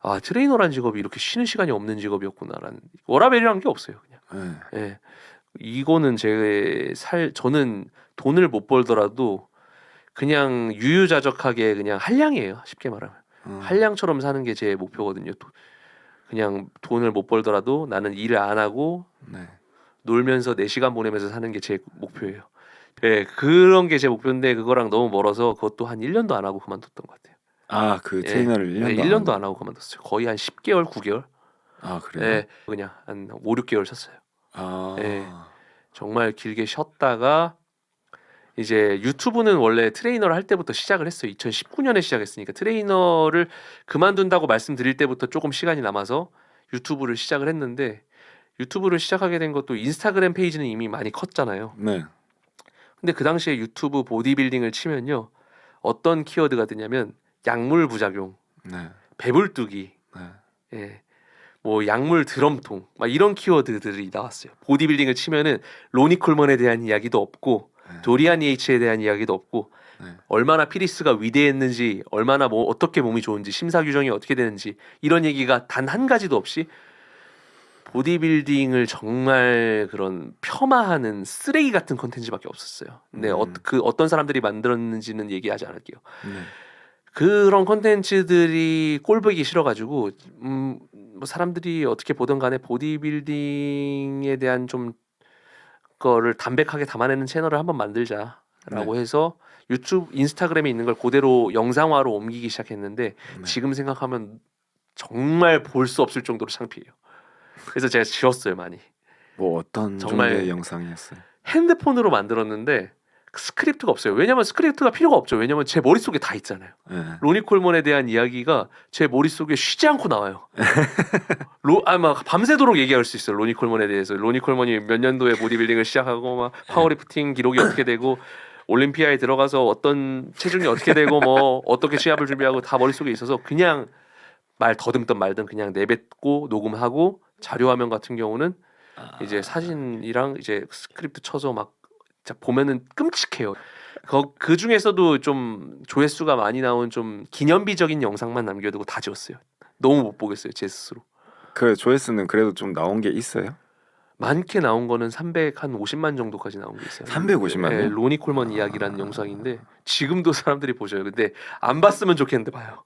아 트레이너란 직업이 이렇게 쉬는 시간이 없는 직업이었구나라는 워라밸이란 게 없어요. 그냥. 네. 예. 이거는 저는 돈을 못 벌더라도 그냥 유유자적하게 그냥 한량이에요. 쉽게 말하면 한량처럼 사는 게 제 목표거든요. 그냥 돈을 못 벌더라도 나는 일을 안 하고 네. 놀면서 내 시간 보내면서 사는 게 제 목표예요. 예, 그런 게 제 목표인데 그거랑 너무 멀어서 그것도 한 1년도 안 하고 그만뒀던 것 같아요. 아, 그 예, 트레이너를 1년도 1년도 안 하고 그만뒀어요. 거의 한 10개월, 9개월. 아, 그래요? 예, 그냥 한 5, 6개월 쉬었어요. 아. 예, 정말 길게 쉬었다가 이제 유튜브는 원래 트레이너를 할 때부터 시작을 했어요. 2019년에 시작했으니까 트레이너를 그만둔다고 말씀드릴 때부터 조금 시간이 남아서 유튜브를 시작을 했는데 유튜브를 시작하게 된 것도 인스타그램 페이지는 이미 많이 컸잖아요. 네. 근데 그 당시에 유튜브 보디빌딩을 치면요. 어떤 키워드가 뜨냐면 약물 부작용, 네. 배불뚝이, 네. 예, 뭐 약물 드럼통, 막 이런 키워드들이 나왔어요. 보디빌딩을 치면은 로니 콜먼에 대한 이야기도 없고 네. 도리안 예이츠에 대한 이야기도 없고 네. 얼마나 피리스가 위대했는지, 얼마나 뭐 어떻게 몸이 좋은지, 심사 규정이 어떻게 되는지 이런 얘기가 단 한 가지도 없이 보디빌딩을 정말 그런 폄하하는 쓰레기 같은 콘텐츠밖에 없었어요. 근데 어떤 사람들이 만들었는지는 얘기하지 않을게요. 네. 그런 콘텐츠들이 꼴보기 싫어가지고 뭐 사람들이 어떻게 보든 간에 보디빌딩에 대한 좀 거를 담백하게 담아내는 채널을 한번 만들자라고 해서 유튜브, 인스타그램에 있는 걸 그대로 영상화로 옮기기 시작했는데 네. 지금 생각하면 정말 볼 수 없을 정도로 창피해요. 그래서 제가 지웠어요 많이. 뭐 어떤 정말 종류의 영상이었어요? 핸드폰으로 만들었는데 스크립트가 없어요. 왜냐면 스크립트가 필요가 없죠. 왜냐면 제 머릿속에 다 있잖아요. 네. 로니 콜먼에 대한 이야기가 제 머릿속에 쉬지 않고 나와요. 막 밤새도록 얘기할 수 있어요. 로니 콜먼에 대해서. 로니 콜먼이 몇 년도에 보디빌딩을 시작하고 막 파워리프팅 기록이 어떻게 되고 올림피아에 들어가서 어떤 체중이 어떻게 되고 뭐 어떻게 시합을 준비하고 다 머릿속에 있어서 그냥 말 더듬든 말든 그냥 내뱉고 녹음하고 자료 화면 같은 경우는 이제 사진이랑 이제 스크립트 쳐서 막 보면은 끔찍해요. 그 중에서도 좀 조회수가 많이 나온 좀 기념비적인 영상만 남겨두고 다 지웠어요. 너무 못 보겠어요 제 스스로. 그 조회수는 그래도 좀 나온 게 있어요? 많게 나온 거는 350만 정도까지 나온 게 있어요. 350만 예, 이요? 로니 콜먼 이야기라는 영상인데 지금도 사람들이 보셔요. 근데 안 봤으면 좋겠는데 봐요.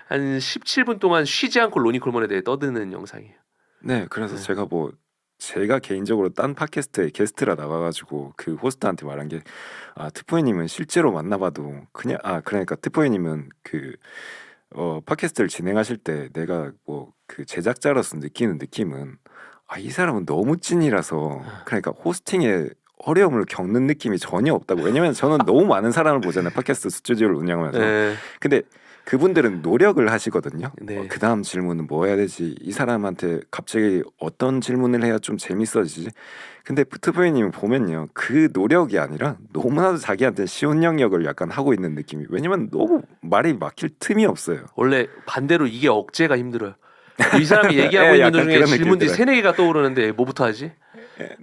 한 17분 동안 쉬지 않고 로니 콜먼에 대해 떠드는 영상이에요. 네, 그래서 네. 제가 개인적으로 딴 팟캐스트에 게스트라 나가가지고 그 호스트한테 말한 게 트포이님은 실제로 만나봐도 그냥 그러니까 트포이님은 팟캐스트를 진행하실 때 내가 뭐 그 제작자로서 느끼는 느낌은 이 사람은 너무 찐이라서 그러니까 호스팅에 어려움을 겪는 느낌이 전혀 없다고. 왜냐면 저는 너무 많은 사람을 보잖아요, 팟캐스트 스튜디오를 운영하면서. 네. 근데 그분들은 노력을 하시거든요. 네. 그 다음 질문은 뭐 해야 되지? 이 사람한테 갑자기 어떤 질문을 해야 좀 재밌어지지? 근데 트포이님 보면요, 그 노력이 아니라 너무나도 자기한테 쉬운 영역을 약간 하고 있는 느낌이. 왜냐면 너무 말이 막힐 틈이 없어요. 원래 반대로 이게 억제가 힘들어요. 이 사람이 얘기하고 예, 있는 약간 도중에 그런 질문들이 느낌이 3-4개가 떠오르는데 뭐부터 하지?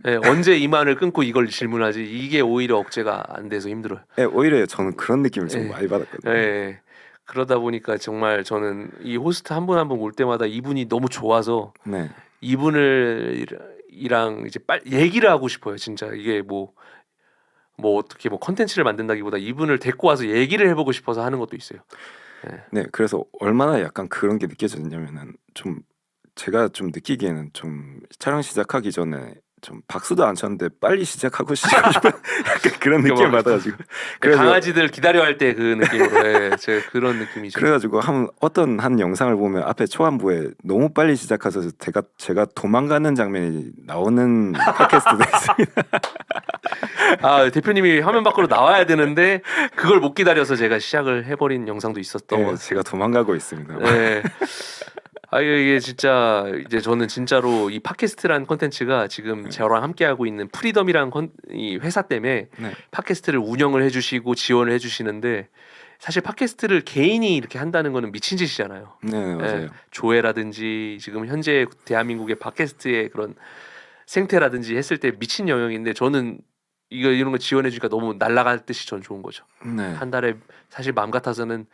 예, 언제 이만을 끊고 이걸 질문하지? 이게 오히려 억제가 안 돼서 힘들어요. 오히려 저는 그런 느낌을 좀 예. 많이 받았거든요. 예. 그러다 보니까 정말 저는 이 호스트 한 분 한 분 올 때마다 이분이 너무 좋아서 네. 이분이랑 이제 빨리 얘기를 하고 싶어요. 진짜 이게 뭐 어떻게 뭐 컨텐츠를 만든다기보다 이분을 데리고 와서 얘기를 해보고 싶어서 하는 것도 있어요. 네, 그래서 얼마나 약간 그런 게 느껴졌냐면은 좀 제가 좀 느끼기에는 좀 촬영 시작하기 전에 좀 박수도 안 쳤는데 빨리 시작하고 싶은 약간 그런 느낌 뭐, 받아가지고 그래서 강아지들 기다려 할 때 그 느낌으로 제가 그런 느낌이죠. 그래가지고 어떤 한 영상을 보면 앞에 초반부에 너무 빨리 시작해서 제가 도망가는 장면이 나오는 팟캐스트도 있습니다. 아 대표님이 화면 밖으로 나와야 되는데 그걸 못 기다려서 제가 시작을 해버린 영상도 있었던 것 네, 같아요. 제가 도망가고 있습니다. 네. 아 이게 진짜 이제 저는 진짜로 이 팟캐스트라는 콘텐츠가 지금 저랑 함께 하고 있는 프리덤이라는 이 회사 때문에 네, 팟캐스트를 운영을 해주시고 지원을 해주시는데 사실 팟캐스트를 개인이 이렇게 한다는 거는 미친 짓이잖아요. 네 맞아요. 조회라든지 지금 현재 대한민국의 팟캐스트의 그런 생태라든지 했을 때 미친 영역인데 저는 이런 거 지원해 주니까 너무 날아갈 듯이 전 좋은 거죠. 네, 한 달에 사실 마음 같아서는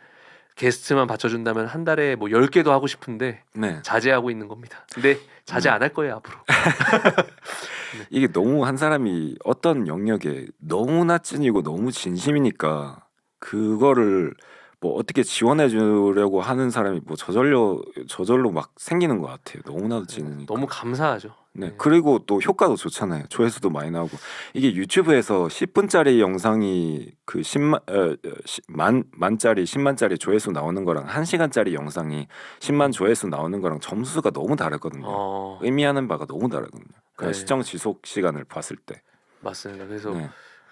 게스트만 받쳐준다면 한 달에 뭐 10개도 하고 싶은데 네. 자제하고 있는 겁니다. 근데 자제 안 할 거예요 앞으로. 이게 너무 한 사람이 어떤 영역에 너무나 찐이고 너무 진심이니까 그거를 뭐 어떻게 지원해 주려고 하는 사람이 뭐 저절로 막 생기는 것 같아요. 너무나도 찐으니까. 너무 감사하죠. 네. 그리고 또 효과도 좋잖아요. 조회수도 많이 나오고. 이게 유튜브에서 10분짜리 영상이 그 10만짜리 10만짜리 조회수 나오는 거랑 1시간짜리 영상이 10만 조회수 나오는 거랑 점수가 너무 다르거든요. 의미하는 바가 너무 다르거든요. 그러니까 네. 시청 지속 시간을 봤을 때. 맞습니다. 그래서 네.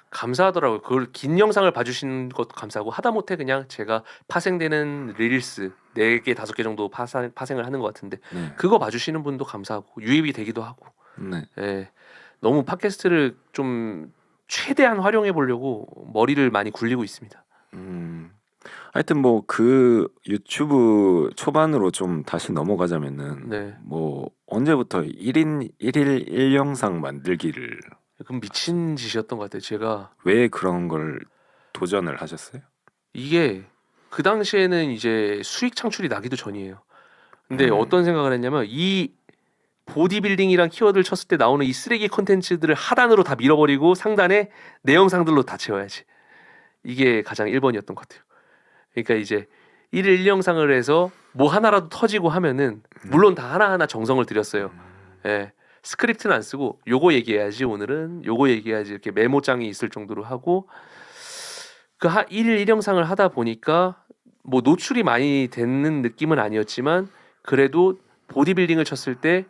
감사하더라고요. 그걸 긴 영상을 봐주신 것도 감사하고 하다못해 그냥 제가 파생되는 릴스 4개 5개 정도 파생을 하는 것 같은데 네. 그거 봐주시는 분도 감사하고 유입이 되기도 하고 네. 예, 너무 팟캐스트를 좀 최대한 활용해 보려고 머리를 많이 굴리고 있습니다. 하여튼 뭐 그 유튜브 초반으로 좀 다시 넘어가자면은 네. 뭐 언제부터 1일 1영상 만들기를 그럼 미친 짓이었던 것 같아요. 제가 왜 그런 걸 도전을 하셨어요? 이게 그 당시에는 이제 수익 창출이 나기도 전이에요. 근데 음. 어떤 생각을 했냐면 이 보디빌딩이란 키워드를 쳤을 때 나오는 이 쓰레기 콘텐츠들을 하단으로 다 밀어버리고 상단에 내 영상들로 다 채워야지. 이게 가장 1번이었던 것 같아요. 그러니까 이제 1일 1영상을 해서 뭐 하나라도 터지고 하면은 물론 다 하나하나 정성을 들였어요. 예. 스크립트는 안 쓰고 요거 얘기해야지 오늘은 요거 얘기해야지 이렇게 메모장이 있을 정도로 하고 그 1일 1영상을 하다 보니까 뭐 노출이 많이 되는 느낌은 아니었지만 그래도 보디빌딩을 쳤을 때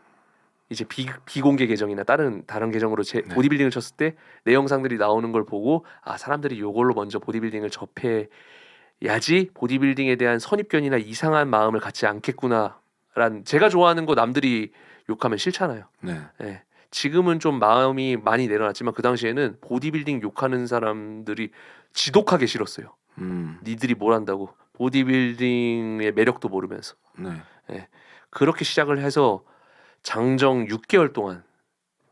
이제 비공개 계정이나 다른 계정으로 네. 보디빌딩을 쳤을 때 내 영상들이 나오는 걸 보고 아 사람들이 요걸로 먼저 보디빌딩을 접해야지 보디빌딩에 대한 선입견이나 이상한 마음을 갖지 않겠구나라는 제가 좋아하는 거 남들이 욕하면 싫잖아요. 네. 예. 지금은 좀 마음이 많이 내려놨지만 그 당시에는 보디빌딩 욕하는 사람들이 지독하게 싫었어요. 니들이 뭘 한다고 보디빌딩의 매력도 모르면서 네. 그렇게 시작을 해서 장정 6개월 동안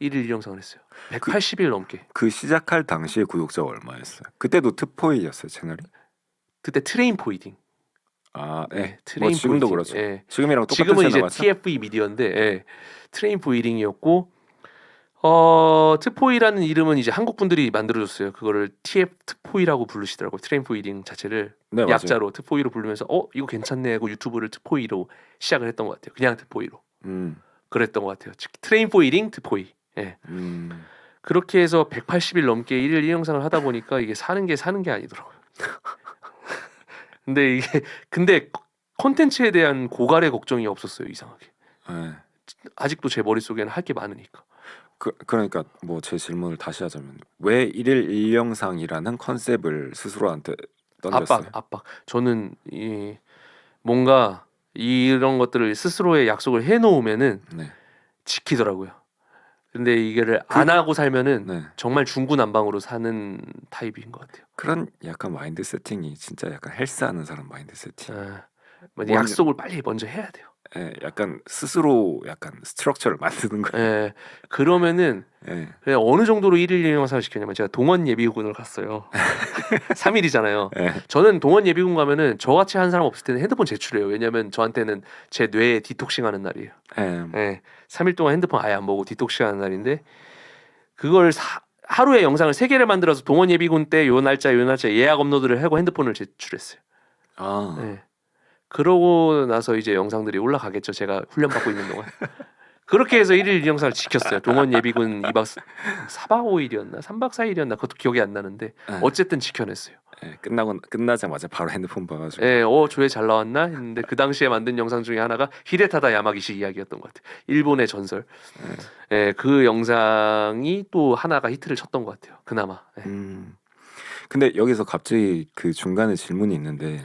1일 1영상을 했어요. 180일 넘게. 그 시작할 당시에 구독자가 얼마였어요? 그때도 트포이였어요 채널이? 그때 트레인 포이딩. 아, 네. 뭐 트레인 지금도 포이딩. 그렇죠. 예. 지금이랑 똑같은 지금은 이제 채널 맞죠? TFE 미디어인데 트레인 포이딩이었고 트포이라는 이름은 이제 한국 분들이 만들어줬어요. 그거를 트포이라고 부르시더라고요. 트레인 포이딩 자체를 네, 맞아요. 약자로 트포이로 부르면서 이거 괜찮네 하고 유튜브를 트포이로 시작을 했던 것 같아요. 그냥 트포이로. 그랬던 것 같아요. 트레인 포이딩 트포이. 예. 그렇게 해서 180일 넘게 1일 1영상을 하다 보니까 이게 사는 게 아니더라고요. 근데 콘텐츠에 대한 고갈의 걱정이 없었어요. 이상하게. 네. 아직도 제 머릿속에는 할 게 많으니까. 그러니까 뭐 제 질문을 다시 하자면 왜 1일 1영상이라는 컨셉을 스스로한테 던졌어요? 압박. 저는 뭔가 이런 것들을 스스로의 약속을 해놓으면은 네. 지키더라고요. 근데 이거를 안 하고 살면은 네. 정말 중구난방으로 사는 타입인 것 같아요. 그런 약간 마인드 세팅이 진짜 약간 헬스하는 사람 마인드 세팅. 약속을 빨리 먼저 해야 돼요. 예, 약간 스스로 약간 스트럭처를 만드는 거예요. 예, 그러면은 예. 그냥 어느 정도로 1일 1영상을 시켰냐면 제가 동원 예비군을 갔어요. 3일이잖아요. 예. 저는 동원 예비군 가면은 저같이 한 사람 없을 때는 핸드폰 제출해요. 왜냐면 저한테는 제 뇌에 디톡싱 하는 날이에요. 예. 3일 동안 핸드폰 아예 안 보고 디톡싱 하는 날인데 그걸 하루에 영상을 3개를 만들어서 동원 예비군 때 요 날짜 예약 업로드를 하고 핸드폰을 제출했어요. 아. 네. 그러고 나서 이제 영상들이 올라가겠죠. 제가 훈련 받고 있는 동안. 그렇게 해서 1일 2영상을 지켰어요. 동원 예비군 2박 4박 5일이었나 3박 4일이었나 그것도 기억이 안 나는데 예. 어쨌든 지켜냈어요. 예, 끝나자마자 바로 핸드폰 봐가지고. 예, 조회 잘 나왔나 했는데 그 당시에 만든 영상 중에 하나가 히데타다 야마기시 이야기였던 것 같아요. 일본의 전설. 예, 그 영상이 또 하나가 히트를 쳤던 것 같아요. 그나마. 예. 근데 여기서 갑자기 그 중간에 질문이 있는데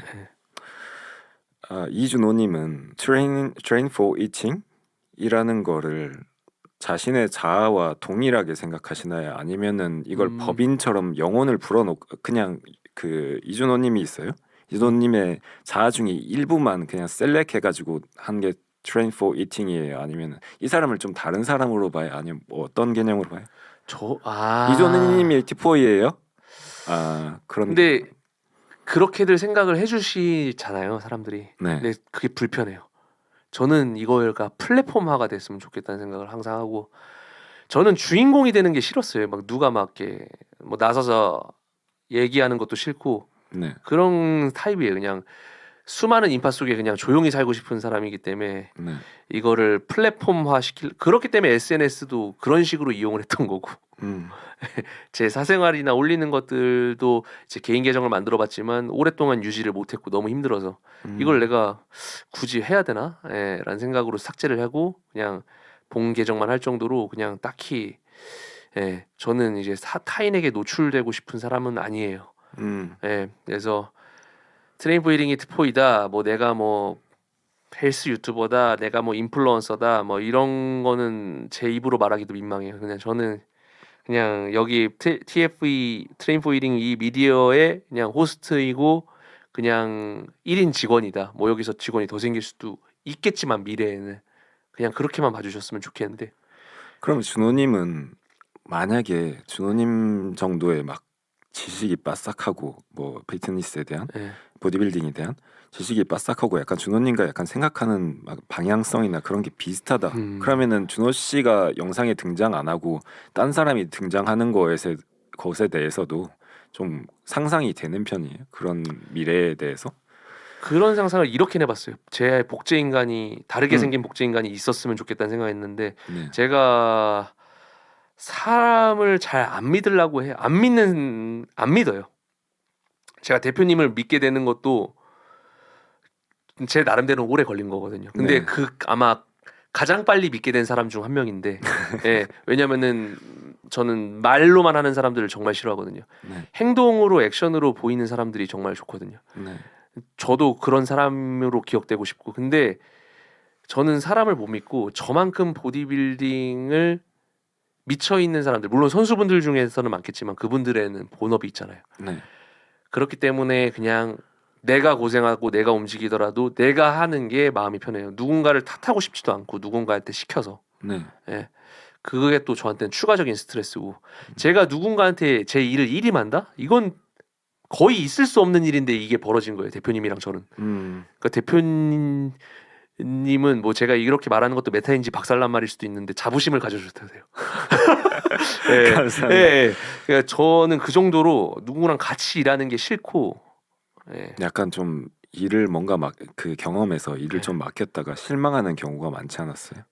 이준호님은 train for eating 이라는 거를 자신의 자아와 동일하게 생각하시나요? 아니면은 이걸 법인처럼 영혼을 불어넣고 그냥 그 이준호님이 있어요? 이준호님의 자아 중에 일부만 그냥 셀렉해가지고 한 게 train for eating이에요? 아니면 이 사람을 좀 다른 사람으로 봐요? 아니면 뭐 어떤 개념으로 봐요? 이준호님이 T4예요? 그런. 근데 그렇게들 생각을 해주시잖아요, 사람들이. 네. 근데 그게 불편해요. 저는 이거가 플랫폼화가 됐으면 좋겠다는 생각을 항상 하고, 저는 주인공이 되는 게 싫었어요. 막 누가 막 이렇게 뭐 나서서 얘기하는 것도 싫고 네. 그런 타입이에요. 그냥 수많은 인파 속에 그냥 조용히 살고 싶은 사람이기 때문에 네. 이거를 플랫폼화 그렇기 때문에 SNS도 그런 식으로 이용을 했던 거고. 제 사생활이나 올리는 것들도 제 개인 계정을 만들어봤지만 오랫동안 유지를 못했고 너무 힘들어서 이걸 내가 굳이 해야 되나? 라는 생각으로 삭제를 하고 그냥 본 계정만 할 정도로 그냥 딱히 저는 이제 타인에게 노출되고 싶은 사람은 아니에요. 그래서 트레인 브이링이 트포이다. 뭐 내가 뭐 헬스 유튜버다. 내가 뭐 인플루언서다. 뭐 이런 거는 제 입으로 말하기도 민망해요. 그냥 저는 그냥 여기 TFE 트레인 포이링 이 미디어의 그냥 호스트이고 그냥 1인 직원이다. 뭐 여기서 직원이 더 생길 수도 있겠지만 미래에는 그냥 그렇게만 봐주셨으면 좋겠는데. 그럼 준호님은 만약에 준호님 정도의 막 지식이 빠삭하고 뭐 피트니스에 대한 보디빌딩에 대한 지식이 빠삭하고 약간 준호님과 약간 생각하는 막 방향성이나 그런 게 비슷하다. 그러면은 준호 씨가 영상에 등장 안 하고 딴 사람이 등장하는 것에 대해서도 좀 상상이 되는 편이에요. 그런 미래에 대해서. 그런 상상을 이렇게 해봤어요. 제 복제 인간이 다르게 생긴 복제 인간이 있었으면 좋겠다는 생각했는데 제가 사람을 잘 안 믿으려고 해요. 안 믿어요. 제가 대표님을 믿게 되는 것도 제 나름대로 오래 걸린 거거든요. 근데 그 아마 가장 빨리 믿게 된 사람 중 한 명인데, 왜냐면은 저는 말로만 하는 사람들을 정말 싫어하거든요. 행동으로 액션으로 보이는 사람들이 정말 좋거든요. 저도 그런 사람으로 기억되고 싶고, 근데 저는 사람을 못 믿고 저만큼 보디빌딩을 미쳐 있는 사람들, 물론 선수분들 중에서는 많겠지만 그분들에는 본업이 있잖아요. 그렇기 때문에 그냥 내가 고생하고 내가 움직이더라도 내가 하는 게 마음이 편해요. 누군가를 탓하고 싶지도 않고 누군가한테 시켜서. 그게 또 저한테는 추가적인 스트레스고 제가 누군가한테 제 일을 일임한다? 이건 거의 있을 수 없는 일인데 이게 벌어진 거예요. 대표님이랑 저는. 그러니까 대표님은 뭐 제가 이렇게 말하는 것도 메타인지 박살난 말일 수도 있는데 자부심을 가져주셔도 돼요. 감사합니다. 그러니까 저는 그 정도로 누구랑 같이 일하는 게 싫고 약간 좀 일을 뭔가 막 그 경험에서 일을 좀 맡겼다가 실망하는 경우가 많지 않았어요?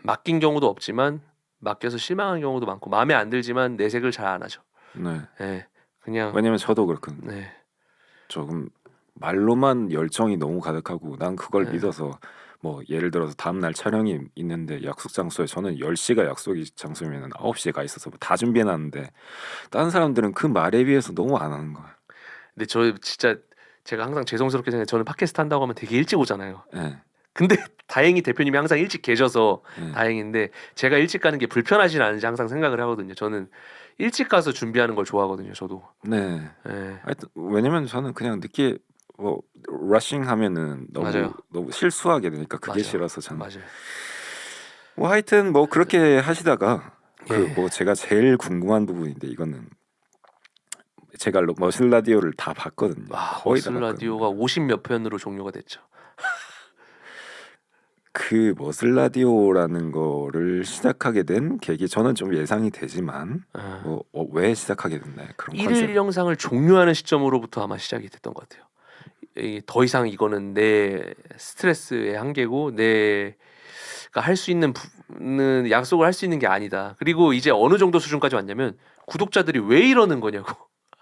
맡긴 경우도 없지만 맡겨서 실망한 경우도 많고 마음에 안 들지만 내색을 잘 안 하죠. 그냥 왜냐면 저도 그렇거든요. 조금 말로만 열정이 너무 가득하고 난 그걸 믿어서 뭐 예를 들어서 다음 날 촬영이 있는데 약속 장소에 저는 10시가 약속이 장소면 9시에 가 있어서 다 준비해 놨는데 다른 사람들은 그 말에 비해서 너무 안 하는 거야. 근데 저 진짜 제가 항상 죄송스럽게 생각해요. 저는 팟캐스트 한다고 하면 되게 일찍 오잖아요. 근데 다행히 대표님이 항상 일찍 계셔서 다행인데 제가 일찍 가는 게 불편하진 않은지 항상 생각을 하거든요. 저는 일찍 가서 준비하는 걸 좋아하거든요. 저도. 하여튼 왜냐면 저는 그냥 늦게 뭐 러싱 하면은 너무 실수하게 되니까 그게 싫어서 저는. 뭐 하여튼 뭐 그렇게 하시다가 그 뭐 제가 제일 궁금한 부분인데 이거는 제가 머슬 라디오를 다 봤거든요. 거의 다 머슬 라디오가 50몇 편으로 종료가 됐죠. 그 머슬 라디오라는 거를 시작하게 된 계기 저는 좀 예상이 되지만 왜 시작하게 됐나요? 그런 1일 컨셉. 영상을 종료하는 시점으로부터 아마 시작이 됐던 것 같아요. 더 이상 이거는 내 스트레스의 한계고 내가 할 수 있는 약속을 할 수 있는 게 아니다. 그리고 이제 어느 정도 수준까지 왔냐면 구독자들이 왜 이러는 거냐고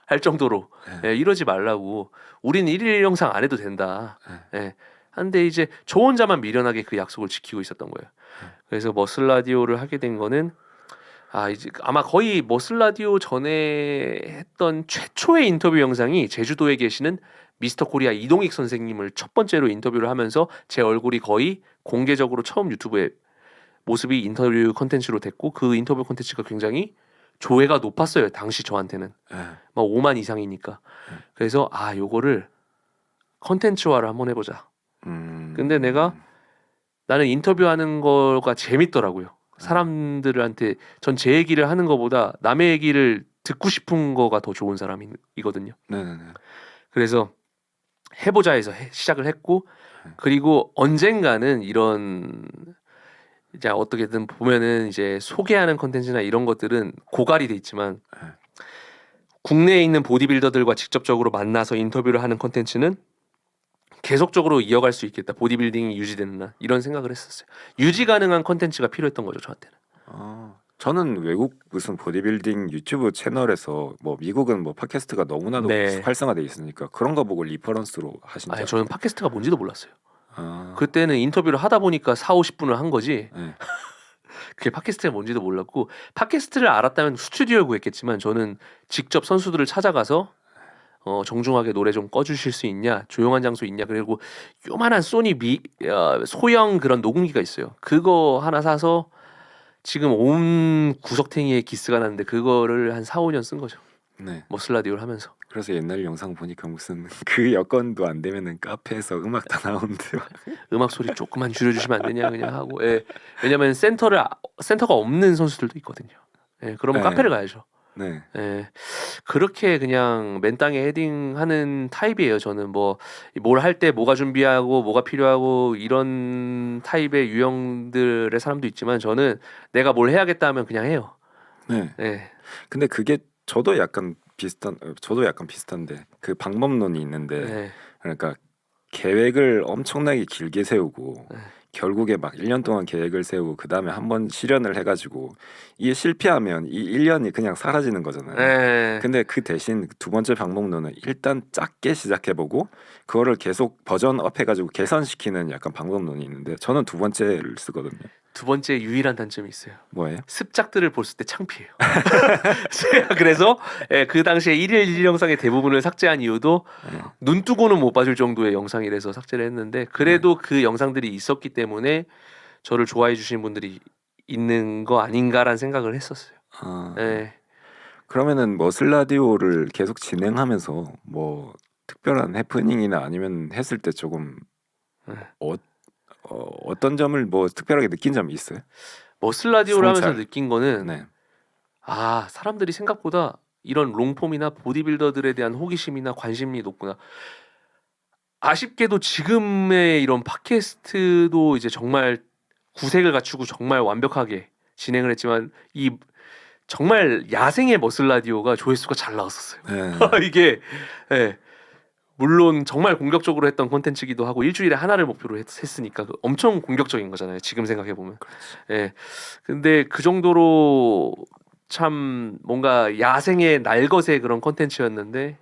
할 정도로 이러지 말라고. 우리는 1일 영상 안 해도 된다. 한데 이제 저 혼자만 미련하게 그 약속을 지키고 있었던 거예요. 그래서 머슬 라디오를 하게 된 거는 이제 아마 거의 머슬 라디오 전에 했던 최초의 인터뷰 영상이 제주도에 계시는 미스터 코리아 이동익 선생님을 첫 번째로 인터뷰를 하면서 제 얼굴이 거의 공개적으로 처음 유튜브에 모습이 인터뷰 콘텐츠로 됐고 그 인터뷰 콘텐츠가 굉장히 조회가 높았어요. 당시 저한테는 막 5만 이상이니까. 그래서 요거를 콘텐츠화를 한번 해보자. 근데 나는 인터뷰하는 거가 재밌더라고요. 사람들한테 전 제 얘기를 하는 거보다 남의 얘기를 듣고 싶은 거가 더 좋은 사람이거든요. 네네네. 그래서 해보자 해서 시작을 했고 그리고 언젠가는 이런 이제 어떻게든 보면은 이제 소개하는 컨텐츠나 이런 것들은 고갈이 돼 있지만 국내에 있는 보디빌더들과 직접적으로 만나서 인터뷰를 하는 컨텐츠는 계속적으로 이어갈 수 있겠다. 보디빌딩이 유지되는 한 이런 생각을 했었어요. 유지 가능한 컨텐츠가 필요했던 거죠 저한테는. 저는 외국 무슨 보디빌딩 유튜브 채널에서 뭐 미국은 뭐 팟캐스트가 너무나도 네. 활성화돼 있으니까 그런 거 보고 리퍼런스로 하신 줄 저는 팟캐스트가 뭔지도 몰랐어요. 알았어요. 그때는 인터뷰를 하다 보니까 4, 50분을 한 거지. 네. 그게 팟캐스트가 뭔지도 몰랐고 팟캐스트를 알았다면 스튜디오에 구했겠지만 저는 직접 선수들을 찾아가서 정중하게 노래 좀 꺼주실 수 있냐, 조용한 장소 있냐, 그리고 요만한 소니 소형 그런 녹음기가 있어요. 그거 하나 사서 지금 온 구석탱이에 기스가 나는데 그거를 한 4, 5년 쓴 거죠. 네. 머슬 라디오를 하면서. 그래서 옛날 영상 보니까 무슨 그 여건도 안 되면은 카페에서 음악 다 나오는데 음악 소리 조금만 줄여주시면 안 되냐 그냥 하고. 왜냐면 센터가 없는 선수들도 있거든요. 그러면 네. 카페를 가야죠. 네. 그렇게 그냥 맨 땅에 헤딩하는 타입이에요. 저는 뭐 뭘 할 때 뭐가 준비하고 뭐가 필요하고 이런 타입의 유형들의 사람도 있지만 저는 내가 뭘 해야겠다 하면 그냥 해요. 네. 네. 근데 그게 저도 약간 비슷한데 그 방법론이 있는데 네. 그러니까 계획을 엄청나게 길게 세우고 결국에 막 1년 동안 계획을 세우고 그 다음에 한번 실현을 해가지고 이게 실패하면 이 1년이 그냥 사라지는 거잖아요. 네. 근데 그 대신 두 번째 방법론은 일단 작게 시작해보고 그거를 계속 버전업 해가지고 개선시키는 약간 방법론이 있는데 저는 두 번째를 쓰거든요. 두 번째 유일한 단점이 있어요. 뭐예요? 습작들을 볼 때 창피해요. 제가 그래서 그 당시에 1일 1 영상의 대부분을 삭제한 이유도 눈 뜨고는 못 봐줄 정도의 영상이라서 삭제를 했는데 그래도 그 영상들이 있었기 때문에 저를 좋아해 주시는 분들이 있는 거 아닌가라는 생각을 했었어요. 그러면은 머슬 라디오를 계속 진행하면서 뭐 특별한 해프닝이나 아니면 했을 때 조금 어떤 점을 뭐 특별하게 느낀 점이 있어요? 머슬 라디오를 하면서 성찰. 느낀 거는 네. 사람들이 생각보다 이런 롱폼이나 보디빌더들에 대한 호기심이나 관심이 높구나. 아쉽게도 지금의 이런 팟캐스트도 이제 정말 구색을 갖추고 정말 완벽하게 진행을 했지만 이 정말 야생의 머슬 라디오가 조회수가 잘 나왔었어요. 네. 이게 물론 정말 공격적으로 했던 콘텐츠기도 하고 일주일에 하나를 목표로 했으니까 엄청 공격적인 거잖아요. 지금 생각해 보면. 근데 그 정도로 참 뭔가 야생의 날것의 그런 콘텐츠였는데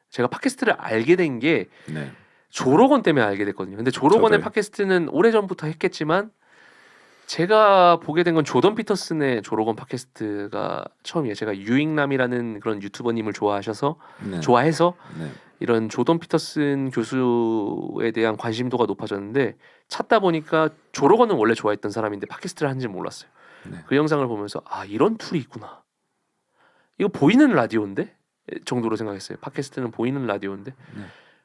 제가 팟캐스트를 알게 된 게 네. 조로건 때문에 알게 됐거든요. 근데 조로건의 저도요. 팟캐스트는 오래전부터 했겠지만 제가 보게 된 건 조던 피터슨의 조로건 팟캐스트가 처음이에요. 제가 유익남이라는 그런 유튜버님을 좋아해서 네. 이런 조던 피터슨 교수에 대한 관심도가 높아졌는데 찾다 보니까 조로건은 원래 좋아했던 사람인데 팟캐스트를 하는지 몰랐어요. 네. 그 영상을 보면서 이런 툴이 있구나. 이거 보이는 라디오인데? 정도로 생각했어요. 팟캐스트는 보이는 라디오인데. 네.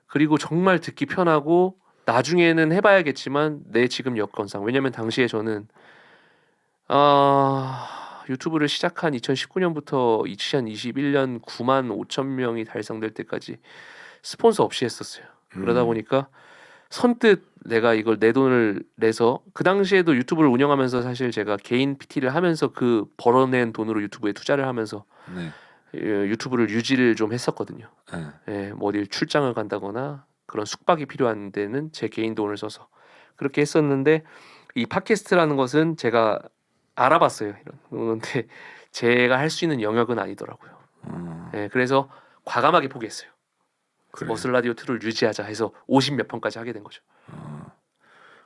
그리고 정말 듣기 편하고 나중에는 해봐야겠지만 내 지금 여건상 왜냐면 당시에 저는 유튜브를 시작한 2019년부터 2021년 9만 5천 명이 달성될 때까지 스폰서 없이 했었어요. 그러다 보니까 선뜻 내가 이걸 내 돈을 내서 그 당시에도 유튜브를 운영하면서 사실 제가 개인 PT를 하면서 그 벌어낸 돈으로 유튜브에 투자를 하면서 네. 유튜브를 유지를 좀 했었거든요. 네. 뭐 어딜 출장을 간다거나 그런 숙박이 필요한 데는 제 개인 돈을 써서 그렇게 했었는데 이 팟캐스트라는 것은 제가 알아봤어요. 그런데 제가 할 수 있는 영역은 아니더라고요. 예, 그래서 과감하게 포기했어요. 그래. 머슬 라디오 2를 유지하자 해서 50 몇 편까지 하게 된 거죠.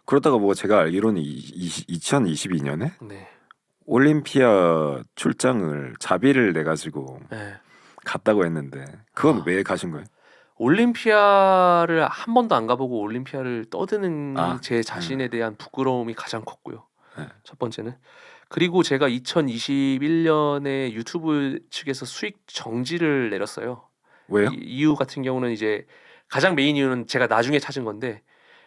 그러다가 뭐 제가 알기로는 2022년에 네. 올림피아 출장을 자비를 내 가지고 네. 갔다고 했는데 그건 아. 왜 가신 거예요? 올림피아를 한 번도 안 가보고 올림피아를 떠드는 아, 제 자신에 대한 부끄러움이 가장 컸고요. 네. 첫 번째는. 그리고 제가 2021년에 유튜브 측에서 수익 정지를 내렸어요. 왜요? 이유 같은 경우는 이제 가장 메인 이유는 제가 나중에 찾은 건데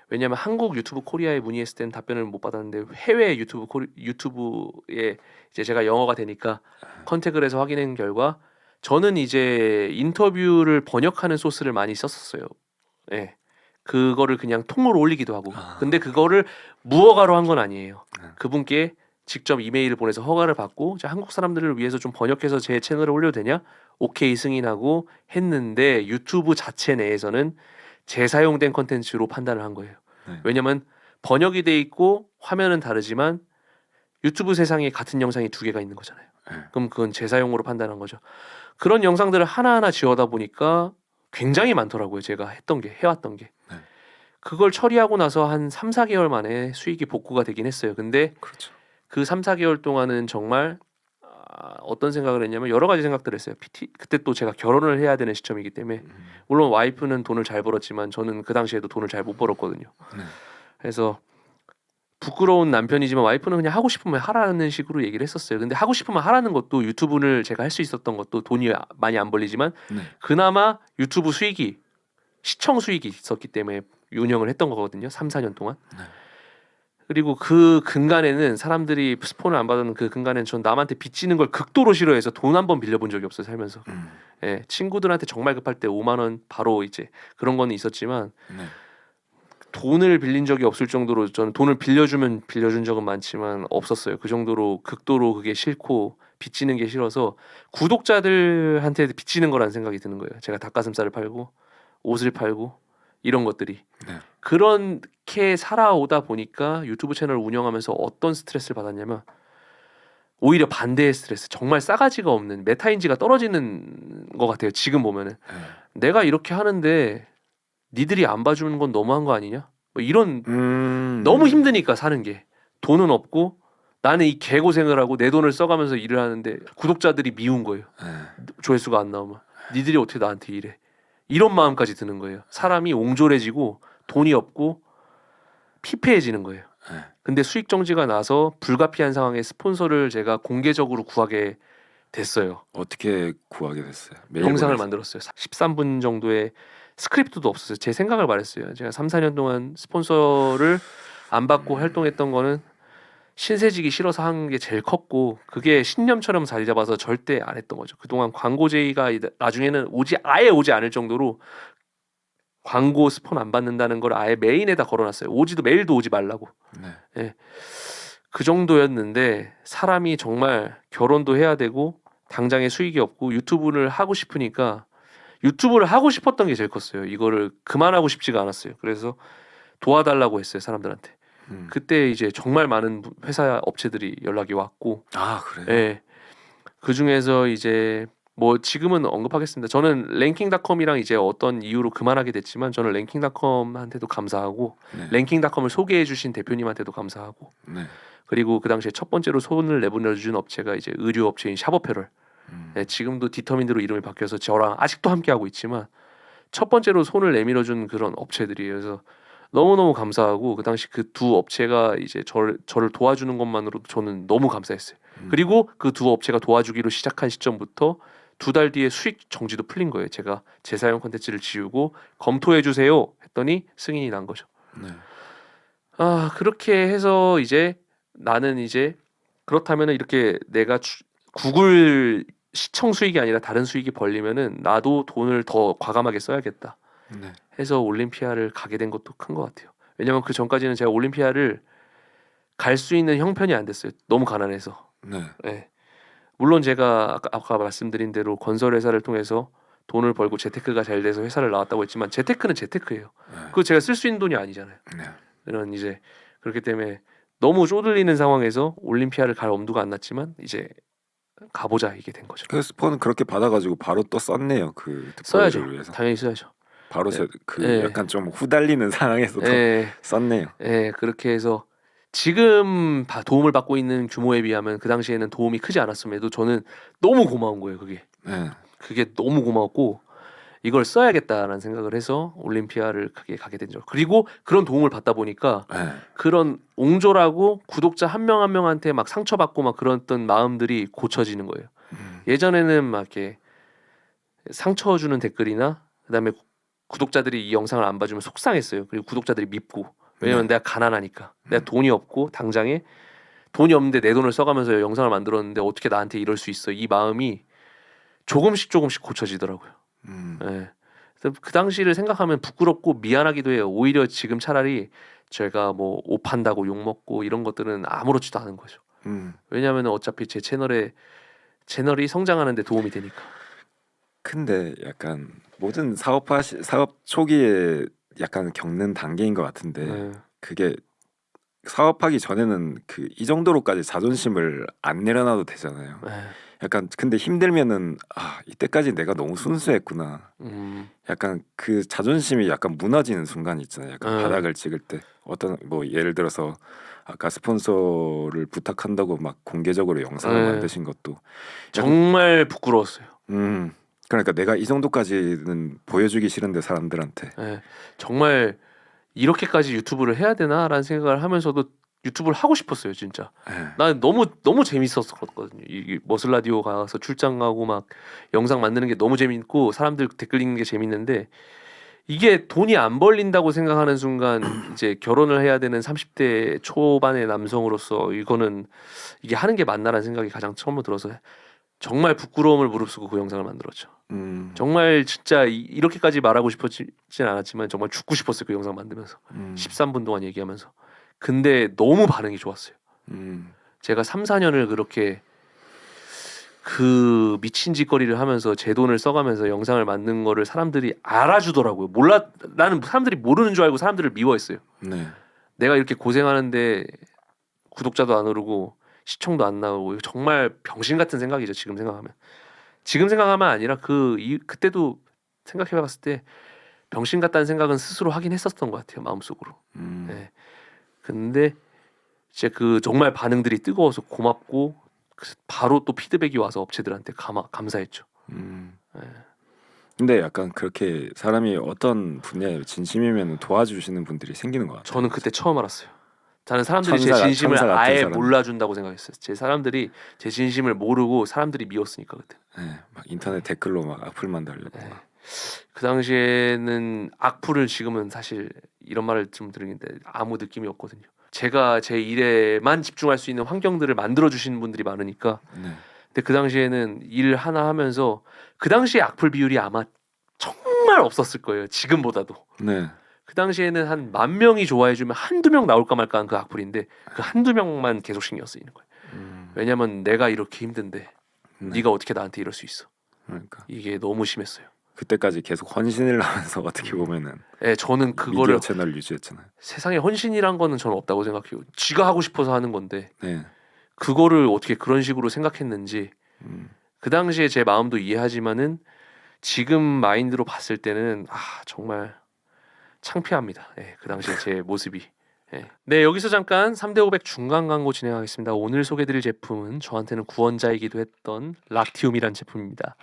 왜냐하면 한국 유튜브 코리아에 문의했을 때는 답변을 못 받았는데 해외 유튜브에 이제 제가 영어가 되니까 컨택을 해서 확인한 결과 저는 이제 인터뷰를 번역하는 소스를 많이 썼었어요. 예. 그거를 그냥 통으로 올리기도 하고. 근데 그거를 무허가로 한 건 아니에요. 그분께 직접 이메일을 보내서 허가를 받고 자, 한국 사람들을 위해서 좀 번역해서 제 채널에 올려도 되냐? 오케이 승인하고 했는데 유튜브 자체 내에서는 재사용된 컨텐츠로 판단을 한 거예요. 네. 왜냐면 번역이 돼 있고 화면은 다르지만 유튜브 세상에 같은 영상이 두 개가 있는 거잖아요. 네. 그럼 그건 재사용으로 판단한 거죠. 그런 영상들을 하나하나 지워다 보니까 굉장히 많더라고요. 제가 했던 게 해왔던 게. 네. 그걸 처리하고 나서 한 3, 4개월 만에 수익이 복구가 되긴 했어요. 근데 그렇죠. 그 3, 4개월 동안은 정말 어떤 생각을 했냐면 여러 가지 생각들을 했어요. 그때 또 제가 결혼을 해야 되는 시점이기 때문에 물론 와이프는 돈을 잘 벌었지만 저는 그 당시에도 돈을 잘 못 벌었거든요. 네. 그래서 부끄러운 남편이지만 와이프는 그냥 하고 싶으면 하라는 식으로 얘기를 했었어요. 근데 하고 싶으면 하라는 것도 유튜브를 제가 할 수 있었던 것도 돈이 많이 안 벌리지만 네. 그나마 유튜브 수익이 시청 수익이 있었기 때문에 운영을 했던 거거든요. 3, 4년 동안. 네. 그리고 그 근간에는 사람들이 스폰을 안 받는 그 근간에는 전 남한테 빚지는 걸 극도로 싫어해서 돈 한 번 빌려본 적이 없어요. 살면서. 예, 친구들한테 정말 급할 때 5만 원 바로 이제 그런 거는 있었지만 네. 돈을 빌린 적이 없을 정도로 저는 돈을 빌려주면 빌려준 적은 많지만 없었어요. 그 정도로 극도로 그게 싫고 빚지는 게 싫어서 구독자들한테 빚지는 거라는 생각이 드는 거예요. 제가 닭가슴살을 팔고 옷을 팔고 이런 것들이 네. 그렇게 살아오다 보니까 유튜브 채널 운영하면서 어떤 스트레스를 받았냐면 오히려 반대의 스트레스, 정말 싸가지가 없는 메타인지가 떨어지는 것 같아요. 지금 보면은 네. 내가 이렇게 하는데 니들이 안 봐주는 건 너무한 거 아니냐? 뭐 이런 너무 힘드니까 사는 게 돈은 없고 나는 이 개고생을 하고 내 돈을 써가면서 일을 하는데 구독자들이 미운 거예요. 네. 조회수가 안 나오면 니들이 어떻게 나한테 이래? 이런 마음까지 드는 거예요. 사람이 옹졸해지고 돈이 없고 피폐해지는 거예요. 네. 근데 수익 정지가 나서 불가피한 상황에 스폰서를 제가 공개적으로 구하게 됐어요. 어떻게 구하게 됐어요? 메일 영상을 보내서? 만들었어요. 13분 정도의 스크립트도 없었어요. 제 생각을 말했어요. 제가 3, 4년 동안 스폰서를 안 받고 활동했던 거는 신세지기 싫어서 한 게 제일 컸고 그게 신념처럼 자리 잡아서 절대 안 했던 거죠. 그동안 광고 제의가 나중에는 아예 오지 않을 정도로 광고 스폰 안 받는다는 걸 아예 메인에다 걸어놨어요. 메일도 오지 말라고. 네. 그 정도였는데 사람이 정말 결혼도 해야 되고 당장에 수익이 없고 유튜브를 하고 싶으니까 유튜브를 하고 싶었던 게 제일 컸어요. 이거를 그만하고 싶지가 않았어요. 그래서 도와달라고 했어요. 사람들한테. 그때 이제 정말 많은 회사 업체들이 연락이 왔고 아 그래요? 예. 그 중에서 이제 뭐 지금은 언급하겠습니다. 저는 랭킹닷컴이랑 이제 어떤 이유로 그만하게 됐지만 저는 랭킹닷컴한테도 감사하고 네. 랭킹닷컴을 소개해 주신 대표님한테도 감사하고 네. 그리고 그 당시에 첫 번째로 손을 내보내준 업체가 이제 의류 업체인 샤버페럴. 네, 지금도 디터민드로 이름이 바뀌어서 저랑 아직도 함께 하고 있지만 첫 번째로 손을 내밀어준 그런 업체들이에요. 그래서 너무너무 감사하고 그 당시 그 두 업체가 이제 저를 도와주는 것만으로도 저는 너무 감사했어요. 그리고 그 두 업체가 도와주기로 시작한 시점부터 2달 뒤에 수익 정지도 풀린 거예요. 제가 재사용 콘텐츠를 지우고 검토해 주세요 했더니 승인이 난 거죠. 네. 아 그렇게 해서 이제 나는 이제 그렇다면 이렇게 내가 구글 시청 수익이 아니라 다른 수익이 벌리면은 나도 돈을 더 과감하게 써야겠다 네. 해서 올림피아를 가게 된 것도 큰 것 같아요. 왜냐면 그 전까지는 제가 올림피아를 갈 수 있는 형편이 안 됐어요. 너무 가난해서. 네. 네. 물론 제가 아까 말씀드린 대로 건설 회사를 통해서 돈을 벌고 재테크가 잘 돼서 회사를 나왔다고 했지만 재테크는 재테크예요. 네. 그거 제가 쓸 수 있는 돈이 아니잖아요. 네. 이런 이제 그렇기 때문에 너무 쪼들리는 상황에서 올림피아를 갈 엄두가 안 났지만 이제 가보자 이게 된 거죠. 그 스폰은 그렇게 받아가지고 바로 또 썼네요. 그 써야죠. 득표를 위해서. 당연히 써야죠. 바로 네. 그 네. 약간 좀 후달리는 상황에서도 예, 썼네요. 예, 그렇게 해서 지금 도움을 받고 있는 규모에 비하면 그 당시에는 도움이 크지 않았음에도 저는 너무 고마운 거예요. 네. 그게 너무 고마웠고 이걸 써야겠다라는 생각을 해서 올림피아를 가게 된 점. 그리고 그런 도움을 받다 보니까 네. 그런 옹졸하고 구독자 한 명 한 명한테 막 상처받고 막 그랬던 마음들이 고쳐지는 거예요. 예전에는 막 이렇게 상처 주는 댓글이나 그다음에 구독자들이 이 영상을 안 봐주면 속상했어요. 그리고 구독자들이 밉고 왜냐면 내가 가난하니까 내가 돈이 없고 당장에 돈이 없는데 내 돈을 써가면서 영상을 만들었는데 어떻게 나한테 이럴 수 있어? 이 마음이 조금씩 고쳐지더라고요. 예. 그래서 그 당시를 생각하면 부끄럽고 미안하기도 해요. 오히려 지금 차라리 제가 뭐 옷 판다고 욕 먹고 이런 것들은 아무렇지도 않은 거죠. 왜냐하면 어차피 제 채널이 성장하는데 도움이 되니까. 근데 약간 모든 사업 초기에 약간 겪는 단계인 것 같은데 예. 그게 사업하기 전에는 그 이 정도로까지 자존심을 안 내려놔도 되잖아요. 예. 약간 근데 힘들면은 이때까지 내가 너무 순수했구나. 약간 그 자존심이 약간 무너지는 순간이 있잖아요. 약간 바닥을 찍을 때 어떤 뭐 예를 들어서 아까 스폰서를 부탁한다고 막 공개적으로 영상을 네. 만드신 것도 정말 부끄러웠어요. 그러니까 내가 이 정도까지는 보여주기 싫은데 사람들한테 예. 정말 이렇게까지 유튜브를 해야 되나라는 생각을 하면서도 유튜브를 하고 싶었어요, 진짜. 난 너무 재밌었거든요. 이 머슬 라디오 가서 출장 가고 막 영상 만드는 게 너무 재밌고 사람들 댓글 읽는 게 재밌는데 이게 돈이 안 벌린다고 생각하는 순간 이제 결혼을 해야 되는 30대 초반의 남성으로서 이게 하는 게 맞나라는 생각이 가장 처음으로 들어서 정말 부끄러움을 무릅쓰고 그 영상을 만들었죠. 정말 진짜 이렇게까지 말하고 싶었진 않았지만 정말 죽고 싶었어요. 그 영상 만들면서 13분 동안 얘기하면서. 근데 너무 반응이 좋았어요. 제가 3, 4년을 그렇게 그 미친 짓거리를 하면서 제 돈을 써가면서 영상을 만든 거를 사람들이 알아주더라고요. 나는 사람들이 모르는 줄 알고 사람들을 미워했어요. 네. 내가 이렇게 고생하는데 구독자도 안 오르고 시청도 안 나오고 이거 정말 병신 같은 생각이죠. 지금 생각하면 아니라 그때도 생각해봤을 때 병신 같다는 생각은 스스로 하긴 했었던 것 같아요. 마음속으로. 네. 근데 이제 그 정말 반응들이 뜨거워서 고맙고 바로 또 피드백이 와서 업체들한테 감사했죠. 네. 근데 약간 그렇게 사람이 어떤 분야에 진심이면 도와주시는 분들이 생기는 것 같아요. 저는 그때 처음 알았어요. 저는 사람들이 제 천사 진심을 같은 아예 사람. 몰라준다고 생각했어요. 사람들이 제 진심을 모르고 사람들이 미웠으니까 그때. 네, 막 인터넷 댓글로 막 악플만 달리고. 네. 그 당시에는 악플을 지금은 사실 이런 말을 좀 들으는데 아무 느낌이 없거든요. 제가 제 일에만 집중할 수 있는 환경들을 만들어 주시는 분들이 많으니까. 네. 근데 그 당시에는 일 하나 하면서 그 당시에 악플 비율이 아마 정말 없었을 거예요. 지금보다도. 네. 그 당시에는 한 10,000명이 좋아해주면 한두 명 나올까 말까 한 그 악플인데 그 한두 명만 계속 신경 쓰이는 거예요. 왜냐면 내가 이렇게 힘든데 네가 어떻게 나한테 이럴 수 있어. 그러니까 이게 너무 심했어요. 그때까지 계속 헌신을 하면서 어떻게 보면은 네, 저는 그거를 미디어 채널 유지했잖아요. 세상에 헌신이란 거는 저는 없다고 생각해요. 지가 하고 싶어서 하는 건데 네. 그거를 어떻게 그런 식으로 생각했는지 그 당시에 제 마음도 이해하지만은 지금 마인드로 봤을 때는 정말 창피합니다. 네, 그 당시에 제 모습이. 네, 여기서 잠깐 3대 500 중간 광고 진행하겠습니다. 오늘 소개드릴 제품은 저한테는 구원자이기도 했던 락티움이란 제품입니다.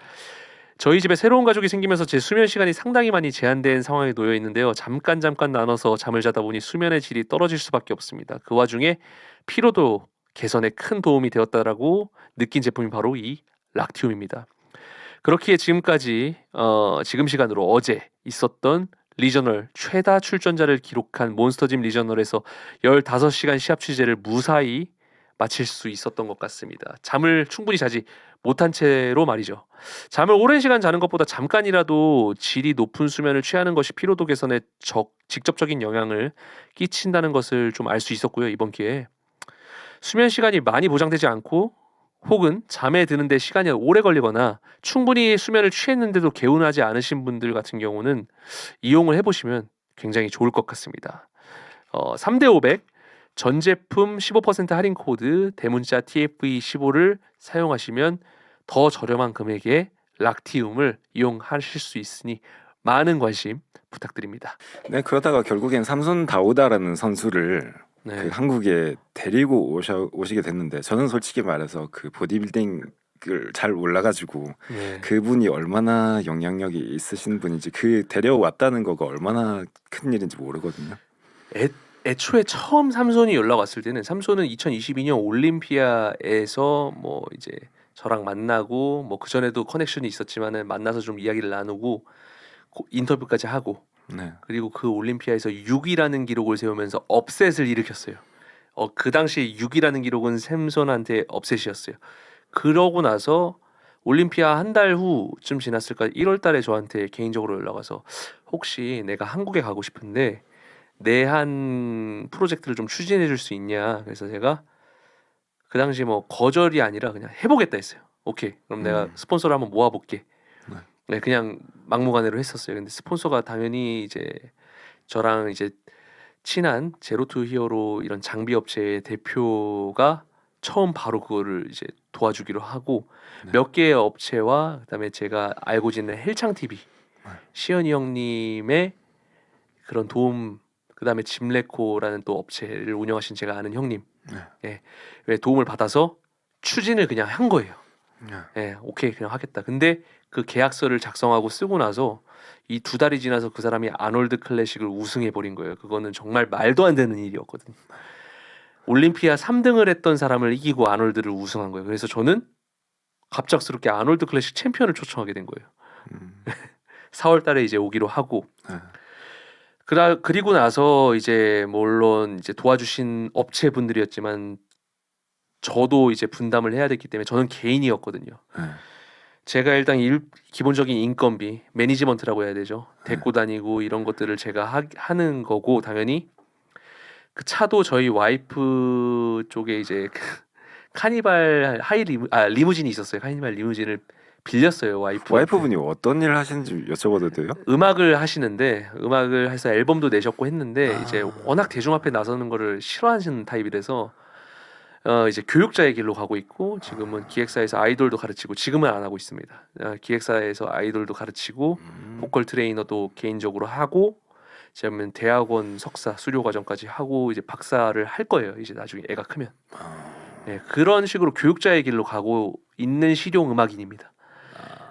저희 집에 새로운 가족이 생기면서 제 수면 시간이 상당히 많이 제한된 상황에 놓여 있는데요. 잠깐 나눠서 잠을 자다 보니 수면의 질이 떨어질 수밖에 없습니다. 그 와중에 피로도 개선에 큰 도움이 되었다라고 느낀 제품이 바로 이 락티움입니다. 그렇기에 지금까지 지금 시간으로 어제 있었던 리저널 최다 출전자를 기록한 몬스터짐 리저널에서 15시간 시합 취재를 무사히 마칠 수 있었던 것 같습니다. 잠을 충분히 자지 못한 채로 말이죠. 잠을 오랜 시간 자는 것보다 잠깐이라도 질이 높은 수면을 취하는 것이 피로도 개선에 직접적인 영향을 끼친다는 것을 좀 알 수 있었고요. 이번 기회에 수면 시간이 많이 보장되지 않고 혹은 잠에 드는데 시간이 오래 걸리거나 충분히 수면을 취했는데도 개운하지 않으신 분들 같은 경우는 이용을 해보시면 굉장히 좋을 것 같습니다. 3대 500 전 제품 15% 할인 코드 대문자 TFE15를 사용하시면 더 저렴한 금액에 락티움을 이용하실 수 있으니 많은 관심 부탁드립니다. 네, 그러다가 결국엔 삼손 다오다라는 선수를 네. 그 한국에 데리고 오시게 됐는데 저는 솔직히 말해서 그 보디빌딩을 잘 몰라가지고 네. 그분이 얼마나 영향력이 있으신 분인지 그 데려왔다는 거가 얼마나 큰 일인지 모르거든요. 애초에 처음 삼손이 연락 왔을 때는 삼손은 2022년 올림피아에서 뭐 이제 저랑 만나고 뭐 그 전에도 커넥션이 있었지만은 만나서 좀 이야기를 나누고 인터뷰까지 하고 네, 그리고 그 올림피아에서 6위라는 기록을 세우면서 업셋을 일으켰어요. 그 당시 6위라는 기록은 샘손한테 업셋이었어요. 그러고 나서 올림피아 한 달 후쯤 지났을까 1월 달에 저한테 개인적으로 연락 와서 혹시 내가 한국에 가고 싶은데 내 한 프로젝트를 좀 추진해 줄 수 있냐. 그래서 제가 그 당시 뭐 거절이 아니라 그냥 해보겠다 했어요. 오케이. 그럼 내가 스폰서를 한번 모아볼게. 네. 네, 그냥 막무가내로 했었어요. 근데 스폰서가 당연히 이제 저랑 이제 친한 제로투 히어로 이런 장비 업체의 대표가 처음 바로 그거를 이제 도와주기로 하고 네. 몇 개의 업체와 그다음에 제가 알고 지낸 헬창 TV 시연이 형님의 그런 도움 그다음에 짐레코라는 또 업체를 운영하신 제가 아는 형님 왜 도움을 받아서 추진을 그냥 한 거예요. 오케이 그냥 하겠다. 근데 그 계약서를 작성하고 쓰고 나서 이 2달이 지나서 그 사람이 아놀드 클래식을 우승해 버린 거예요. 그거는 정말 말도 안 되는 일이었거든요. 올림피아 3등을 했던 사람을 이기고 아놀드를 우승한 거예요. 그래서 저는 갑작스럽게 아놀드 클래식 챔피언을 초청하게 된 거예요. 4월 달에 이제 오기로 하고 그리고 나서 이제 물론 이제 도와주신 업체분들이었지만 저도 이제 분담을 해야 됐기 때문에 저는 개인이었거든요. 제가 일단 기본적인 인건비, 매니지먼트라고 해야 되죠. 데리고 다니고 이런 것들을 제가 하는 거고 당연히 그 차도 저희 와이프 쪽에 이제 카니발 리무진이 있었어요. 카니발 리무진을 빌렸어요. 와이프분이 어떤 일 하시는지 여쭤봐도 돼요? 음악을 하시는데 음악을 해서 앨범도 내셨고 했는데 이제 워낙 대중 앞에 나서는 거를 싫어하시는 타입이라서 이제 교육자의 길로 가고 있고 지금은 기획사에서 아이돌도 가르치고 지금은 안 하고 있습니다. 기획사에서 아이돌도 가르치고 보컬 트레이너도 개인적으로 하고 지금 대학원 석사 수료 과정까지 하고 이제 박사를 할 거예요. 이제 나중에 애가 크면 네, 그런 식으로 교육자의 길로 가고 있는 실용 음악인입니다.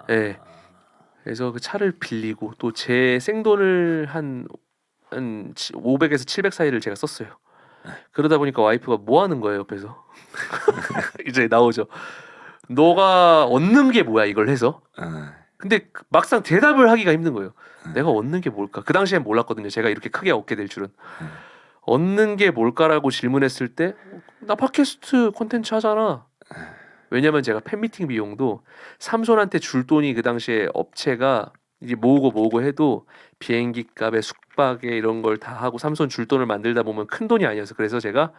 네. 그래서 그 차를 빌리고 또 제 생돈을 한 500에서 700 사이를 제가 썼어요. 그러다 보니까 와이프가 뭐 하는 거예요 옆에서 이제 나오죠. 너가 얻는 게 뭐야 이걸 해서. 근데 막상 대답을 하기가 힘든 거예요. 내가 얻는 게 뭘까? 그 당시엔 몰랐거든요. 제가 이렇게 크게 얻게 될 줄은. 얻는 게 뭘까라고 질문했을 때 나 팟캐스트 콘텐츠 하잖아. 왜냐면 제가 팬미팅 비용도 삼손한테 줄 돈이 그 당시에 업체가 이제 모으고 해도 비행기 값에 숙박에 이런 걸 다 하고 삼손 줄 돈을 만들다 보면 큰 돈이 아니어서 그래서 제가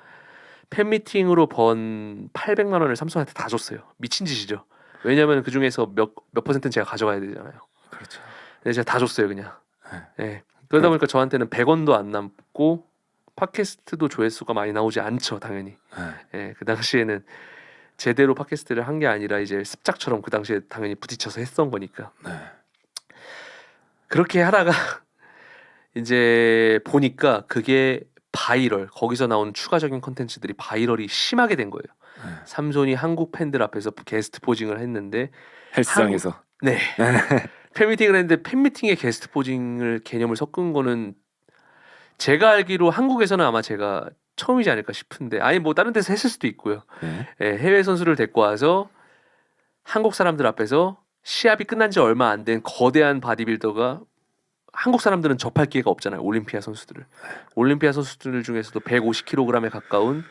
팬미팅으로 번 800만 원을 삼손한테 다 줬어요. 미친 짓이죠. 왜냐면 그 중에서 몇 퍼센트는 제가 가져가야 되잖아요. 그렇죠. 근데 제가 다 줬어요 그냥. 네. 그러다 보니까 저한테는 100원도 안 남고 팟캐스트도 조회수가 많이 나오지 않죠 당연히. 네. 그 당시에는 제대로 팟캐스트를 한 게 아니라 이제 습작처럼 그 당시에 당연히 부딪혀서 했던 거니까. 그렇게 하다가 이제 보니까 그게 바이럴 거기서 나온 추가적인 컨텐츠들이 바이럴이 심하게 된 거예요. 삼손이 한국 팬들 앞에서 게스트 포징을 했는데 헬스장에서 네 팬미팅을 했는데 팬미팅에 게스트 포징을 개념을 섞은 거는 제가 알기로 한국에서는 아마 제가 처음이지 않을까 싶은데 아니 뭐 다른 데서 했을 수도 있고요. 해외 선수를 데리고 와서 한국 사람들 앞에서 시합이 끝난 지 얼마 안 된 거대한 바디빌더가 한국 사람들은 접할 기회가 없잖아요. 올림피아 선수들 중에서도 150kg에 가까운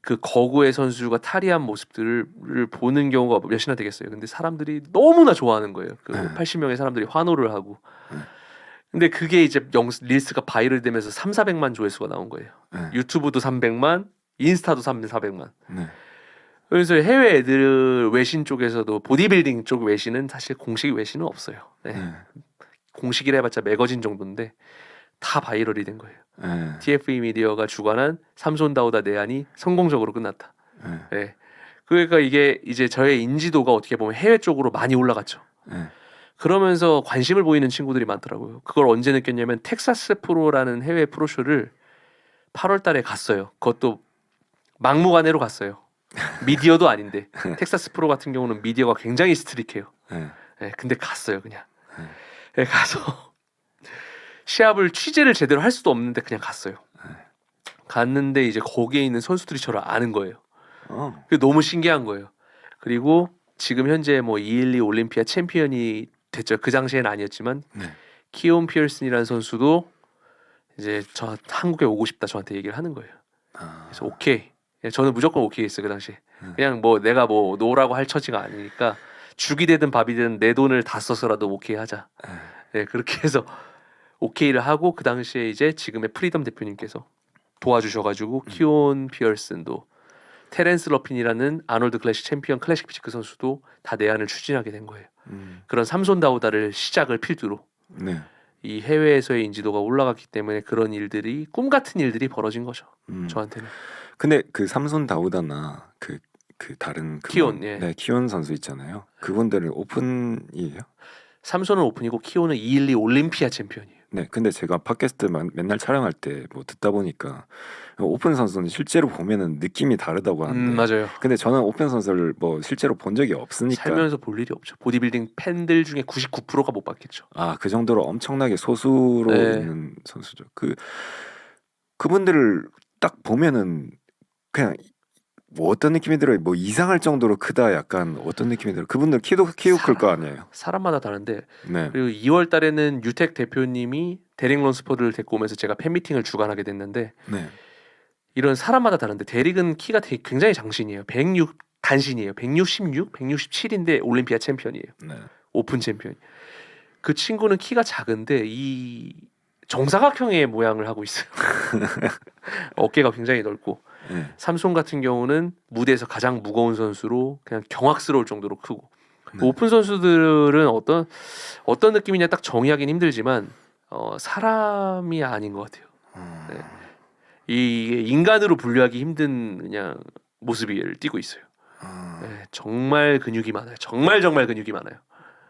그 거구의 선수가 탈의한 모습들을 보는 경우가 몇이나 되겠어요. 근데 사람들이 너무나 좋아하는 거예요. 그 80명의 사람들이 환호를 하고. 근데 그게 이제 릴스가 바이럴 되면서 3,400만 조회수가 나온 거예요. 유튜브도 300만, 인스타도 3,400만. 그래서 해외 애들 외신 쪽에서도 보디빌딩 쪽 외신은 사실 공식 외신은 없어요. 네. 공식이라 해봤자 매거진 정도인데 다 바이럴이 된 거예요. TFE 미디어가 주관한 삼손 다우다 내한이 성공적으로 끝났다. 네. 그러니까 이게 이제 저의 인지도가 어떻게 보면 해외 쪽으로 많이 올라갔죠. 그러면서 관심을 보이는 친구들이 많더라고요. 그걸 언제 느꼈냐면 텍사스 프로라는 해외 프로쇼를 8월 달에 갔어요. 그것도 막무가내로 갔어요. 미디어도 아닌데 텍사스 프로 같은 경우는 미디어가 굉장히 스트릭해요. 네, 근데 갔어요 그냥. 네, 가서 시합을 취재를 제대로 할 수도 없는데 그냥 갔어요. 갔는데 이제 거기에 있는 선수들이 저를 아는 거예요. 그게 너무 신기한 거예요. 그리고 지금 현재 뭐 212 올림피아 챔피언이 됐죠. 그 당시에는 아니었지만 키온 피어슨이라는 선수도 이제 저 한국에 오고 싶다 저한테 얘기를 하는 거예요. 그래서 오케이. 저는 무조건 오케이 했어요 그 당시에. 그냥 뭐 내가 뭐 노라고 할 처지가 아니니까 죽이 되든 밥이 되든 내 돈을 다 써서라도 오케이 하자. 네, 그렇게 해서 오케이를 하고 그 당시에 이제 지금의 프리덤 대표님께서 도와주셔가지고 키온 피어슨도 테렌스 러핀이라는 아놀드 클래식 챔피언 클래식 피지크 선수도 다 내한을 추진하게 된 거예요. 그런 삼손 다우다를 시작을 필두로 이 해외에서의 인지도가 올라갔기 때문에 그런 일들이 꿈 같은 일들이 벌어진 거죠. 저한테는. 근데 그 삼손 다우다나 그 다른 키온, 예. 네, 키온 선수 있잖아요. 그분들은 오픈이에요? 삼손은 오픈이고 키온은 212 올림피아 챔피언이에요. 네, 근데 제가 팟캐스트 맨날 촬영할 때 뭐 듣다 보니까 오픈 선수는 실제로 보면은 느낌이 다르다고 하는데, 맞아요. 근데 저는 오픈 선수를 뭐 실제로 본 적이 없으니까 살면서 볼 일이 없죠. 보디빌딩 팬들 중에 99%가 못 봤겠죠. 그 정도로 엄청나게 소수로 네. 있는 선수죠. 그분들을 딱 보면은 그냥 뭐 어떤 느낌이 들어요? 뭐 이상할 정도로 크다, 약간 어떤 느낌이 들어요? 그분들 키도 클 거 아니에요? 사람마다 다른데. 네. 그리고 2월 달에는 유택 대표님이 데릭 런스퍼드를 데리고 오면서 제가 팬미팅을 주관하게 됐는데 네. 이런 사람마다 다른데 데릭은 키가 굉장히 장신이에요. 106 단신이에요. 166, 167인데 올림피아 챔피언이에요. 네. 오픈 챔피언. 그 친구는 키가 작은데 이 정사각형의 모양을 하고 있어요. 어깨가 굉장히 넓고. 삼손 같은 경우는 무대에서 가장 무거운 선수로 그냥 경악스러울 정도로 크고. 오픈 선수들은 어떤 느낌이냐 딱 정의하기는 힘들지만 사람이 아닌 것 같아요. 네. 이 인간으로 분류하기 힘든 그냥 모습을 띠고 있어요. 네, 정말 근육이 많아요. 정말 근육이 많아요.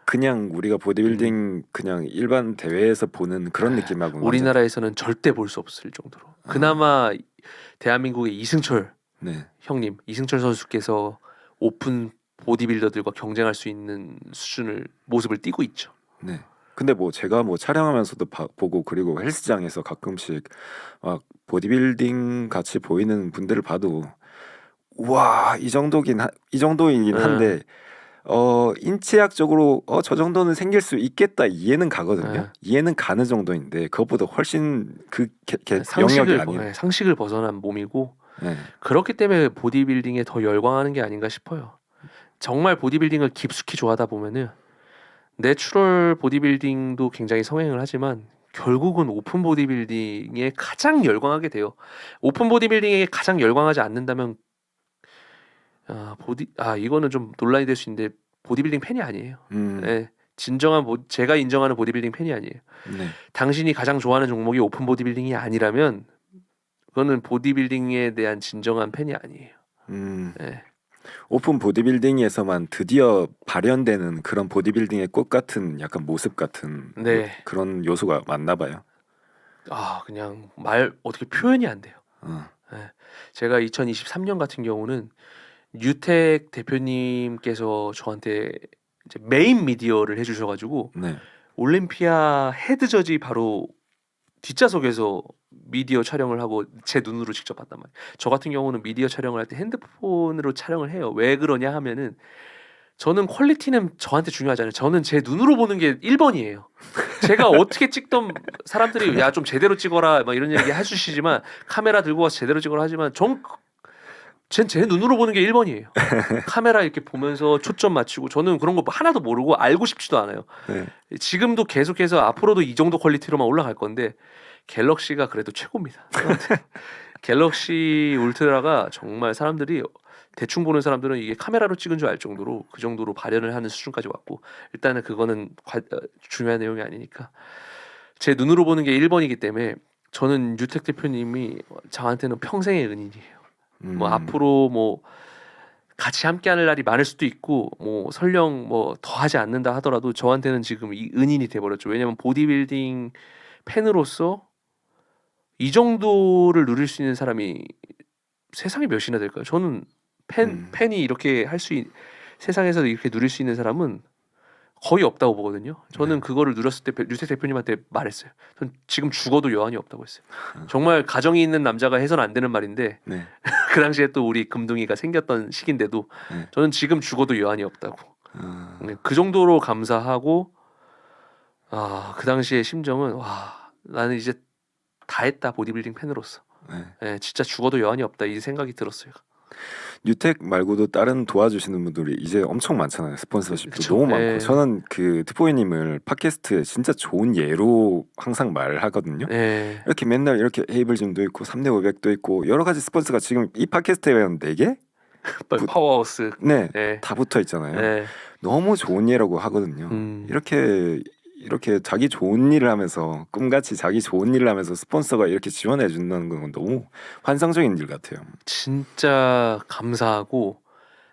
그냥 우리가 보디빌딩 그냥 일반 대회에서 보는 그런 느낌하고 우리나라에서는 절대 볼 수 없을 정도로. 그나마 대한민국의 이승철 형님, 이승철 선수께서 오픈 보디빌더들과 경쟁할 수 있는 수준을 모습을 띠고 있죠. 네. 근데 뭐 제가 뭐 촬영하면서도 보고, 그리고 헬스장에서 가끔씩 막 보디빌딩 같이 보이는 분들을 봐도 와, 이 정도이긴 한데 인체학적으로 저 정도는 생길 수 있겠다 이해는 가거든요. 이해는 가는 정도인데 그것보다 훨씬 영역이 아니에요. 상식을 벗어난 몸이고 네. 그렇기 때문에 보디빌딩에 더 열광하는 게 아닌가 싶어요. 정말 보디빌딩을 깊숙이 좋아하다 보면은 내추럴 보디빌딩도 굉장히 성행을 하지만 결국은 오픈 보디빌딩에 가장 열광하게 돼요. 오픈 보디빌딩에 가장 열광하지 않는다면 이거는 좀 논란이 될 수 있는데 보디빌딩 팬이 아니에요. 네, 진정한 제가 인정하는 보디빌딩 팬이 아니에요. 네. 당신이 가장 좋아하는 종목이 오픈 보디빌딩이 아니라면 그거는 보디빌딩에 대한 진정한 팬이 아니에요. 네. 오픈 보디빌딩에서만 드디어 발현되는 그런 보디빌딩의 꽃 같은 약간 모습 같은 그런 요소가 많나 봐요. 그냥 어떻게 표현이 안 돼요. 네. 제가 2023년 같은 경우는 유택 대표님께서 저한테 이제 메인 미디어를 해주셔가지고 올림피아 헤드저지 바로 뒷좌석에서 미디어 촬영을 하고 제 눈으로 직접 봤단 말이에요. 저 같은 경우는 미디어 촬영을 할 때 핸드폰으로 촬영을 해요. 왜 그러냐 하면은 저는 퀄리티는 저한테 중요하지 않아요. 저는 제 눈으로 보는 게 1번이에요. 제가 어떻게 찍던 사람들이 야 좀 제대로 찍어라 막 이런 얘기 해주시지만 카메라 들고 와서 제대로 찍어라 하지만 제 눈으로 보는 게 1번이에요. 카메라 이렇게 보면서 초점 맞추고 저는 그런 거 하나도 모르고 알고 싶지도 않아요. 지금도 계속해서 앞으로도 이 정도 퀄리티로만 올라갈 건데 갤럭시가 그래도 최고입니다. 갤럭시 울트라가 정말 사람들이 대충 보는 사람들은 이게 카메라로 찍은 줄 알 정도로 그 정도로 발현을 하는 수준까지 왔고 일단은 그거는 중요한 내용이 아니니까 제 눈으로 보는 게 1번이기 때문에 저는 유택 대표님이 저한테는 평생의 은인이에요. 뭐 앞으로 뭐 같이 함께하는 날이 많을 수도 있고 뭐 설령 뭐 더 하지 않는다 하더라도 저한테는 지금 이 은인이 돼버렸죠. 왜냐면 보디빌딩 팬으로서 이 정도를 누릴 수 있는 사람이 세상에 몇이나 될까요? 저는 팬이 이렇게 세상에서 이렇게 누릴 수 있는 사람은 거의 없다고 보거든요. 저는 그거를 누렸을 때 유택 대표님한테 말했어요. 전 지금 죽어도 여한이 없다고 했어요. 정말 가정이 있는 남자가 해서는 안 되는 말인데 네. 그 당시에 또 우리 금둥이가 생겼던 시기인데도 네. 저는 지금 죽어도 여한이 없다고. 그 정도로 감사하고 그 당시의 심정은 와 나는 이제 다 했다 보디빌딩 팬으로서. 네. 네, 진짜 죽어도 여한이 없다 이 생각이 들었어요. 유택 말고도 다른 도와주시는 분들이 이제 엄청 많잖아요. 스폰서십도 그쵸. 너무 많고 네. 저는 그 트포이님을 팟캐스트에 진짜 좋은 예로 항상 말하거든요. 네. 이렇게 맨날 이렇게 에이블짐도 있고 3대 500도 있고 여러 가지 스폰서가 지금 이 팟캐스트에 4개? 파워하우스. 네, 네. 다 붙어 있잖아요. 네. 너무 좋은 예라고 하거든요. 이렇게 자기 좋은 일을 하면서 꿈같이 자기 좋은 일을 하면서 스폰서가 이렇게 지원해 준다는 건 너무 환상적인 일 같아요. 진짜 감사하고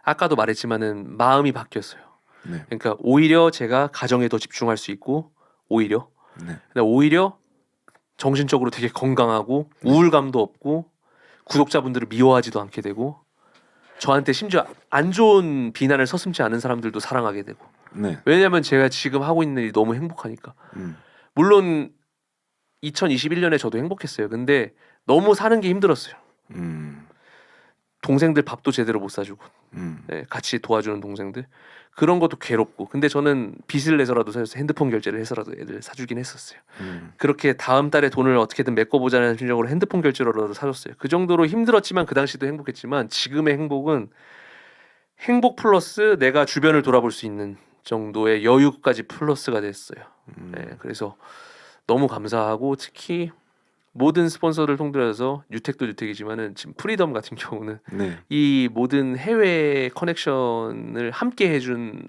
아까도 말했지만은 마음이 바뀌었어요. 네. 그러니까 오히려 제가 가정에 더 집중할 수 있고 오히려 네. 근데 오히려 정신적으로 되게 건강하고 우울감도 없고 구독자분들을 미워하지도 않게 되고 저한테 심지어 안 좋은 비난을 서슴지 않은 사람들도 사랑하게 되고 네. 왜냐하면 제가 지금 하고 있는 일이 너무 행복하니까. 물론 2021년에 저도 행복했어요. 근데 너무 사는 게 힘들었어요. 동생들 밥도 제대로 못 사주고 네, 같이 도와주는 동생들 그런 것도 괴롭고 근데 저는 빚을 내서라도 사서 핸드폰 결제를 해서라도 애들 사주긴 했었어요. 그렇게 다음 달에 돈을 어떻게든 메꿔보자는 심정으로 핸드폰 결제로라도 사줬어요. 그 정도로 힘들었지만 그 당시도 행복했지만 지금의 행복은 행복 플러스 내가 주변을 돌아볼 수 있는 정도의 여유까지 플러스가 됐어요. 네, 그래서 너무 감사하고 특히 모든 스폰서를 통틀어서 유택도 유택이지만은 지금 프리덤 같은 경우는 네. 이 모든 해외 커넥션을 함께 해준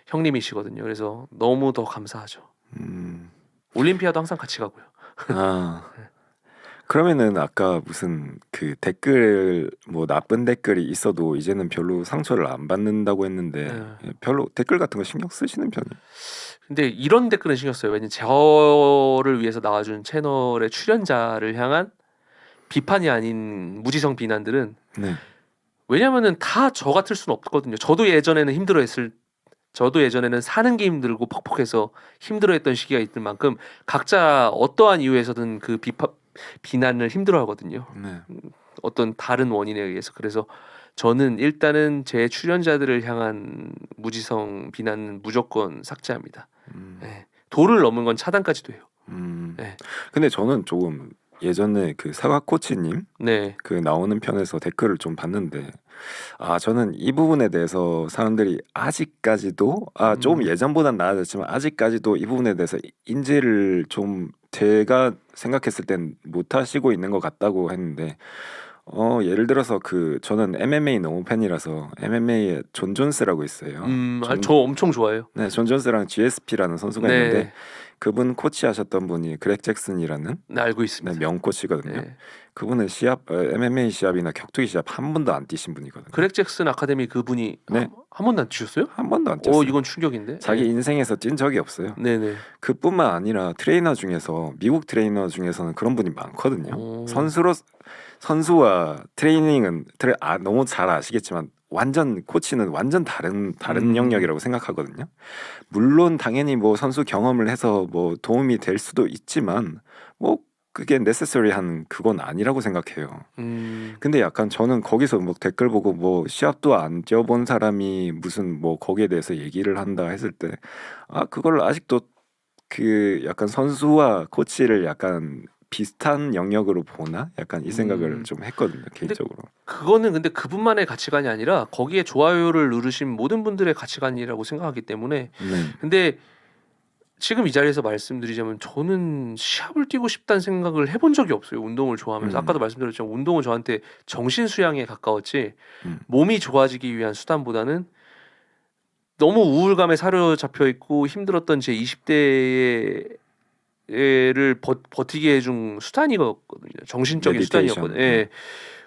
형님이시거든요. 그래서 너무 더 감사하죠. 올림피아도 항상 같이 가고요. 그러면은 아까 무슨 그 댓글 뭐 나쁜 댓글이 있어도 이제는 별로 상처를 안 받는다고 했는데 별로 댓글 같은 거 신경 쓰시는 편이에요? 근데 이런 댓글은 신경 써요. 왜냐면 저를 위해서 나와준 채널의 출연자를 향한 비판이 아닌 무지성 비난들은 네. 왜냐면은 다 저 같을 수는 없거든요. 저도 예전에는 사는 게 힘들고 퍽퍽해서 힘들어했던 시기가 있을 만큼 각자 어떠한 이유에서든 그 비난을 힘들어하거든요. 네. 어떤 다른 원인에 의해서. 그래서 저는 일단은 제 출연자들을 향한 무지성 비난은 무조건 삭제합니다. 네. 도를 넘은 건 차단까지도 해요. 네. 근데 저는 조금 예전에 그 사과 코치님 네. 그 나오는 편에서 댓글을 좀 봤는데 저는 이 부분에 대해서 사람들이 아직까지도 좀 예전보단 나아졌지만 아직까지도 이 부분에 대해서 인지를 좀 제가 생각했을 땐 못 하시고 있는 것 같다고 했는데 예를 들어서 저는 MMA 너무 팬이라서 MMA에 존 존스라고 있어요. 저 엄청 좋아해요. 네, 존 존스랑 GSP라는 선수가 네. 있는데 그분 코치하셨던 분이 그렉 잭슨이라는 네, 알고 있습니다. 명 코치거든요. 네. 그분은 MMA 시합이나 격투기 시합 한 번도 안 뛰신 분이거든요. 그렉 잭슨 아카데미 그분이 네. 한 번도 안 뛰셨어요? 한 번도 안 뛰었어요. 이건 충격인데. 자기 네. 인생에서 뛴 적이 없어요. 네네. 그뿐만 아니라 트레이너 중에서 미국 트레이너 중에서는 그런 분이 많거든요. 선수와 트레이닝은 너무 잘 아시겠지만 완전 코치는 완전 다른 영역이라고 생각하거든요. 물론 당연히 뭐 선수 경험을 해서 뭐 도움이 될 수도 있지만 뭐 그게 necessary한 그건 아니라고 생각해요. 근데 약간 저는 거기서 뭐 댓글 보고 뭐 시합도 안 뛰어본 사람이 무슨 뭐 거기에 대해서 얘기를 한다 했을 때 그걸 아직도 그 약간 선수와 코치를 약간 비슷한 영역으로 보나? 약간 이 생각을 좀 했거든요, 개인적으로. 그거는 근데 그분만의 가치관이 아니라 거기에 좋아요를 누르신 모든 분들의 가치관이라고 생각하기 때문에. 네. 근데 지금 이 자리에서 말씀드리자면 저는 시합을 뛰고 싶다는 생각을 해본 적이 없어요. 운동을 좋아하면서. 아까도 말씀드렸지만 운동은 저한테 정신 수양에 가까웠지 음. 몸이 좋아지기 위한 수단보다는 너무 우울감에 사로잡혀 있고 힘들었던 제 20대를 버티게 해준 수단이었거든요. 정신적인 메디테이션. 수단이었거든요. 예.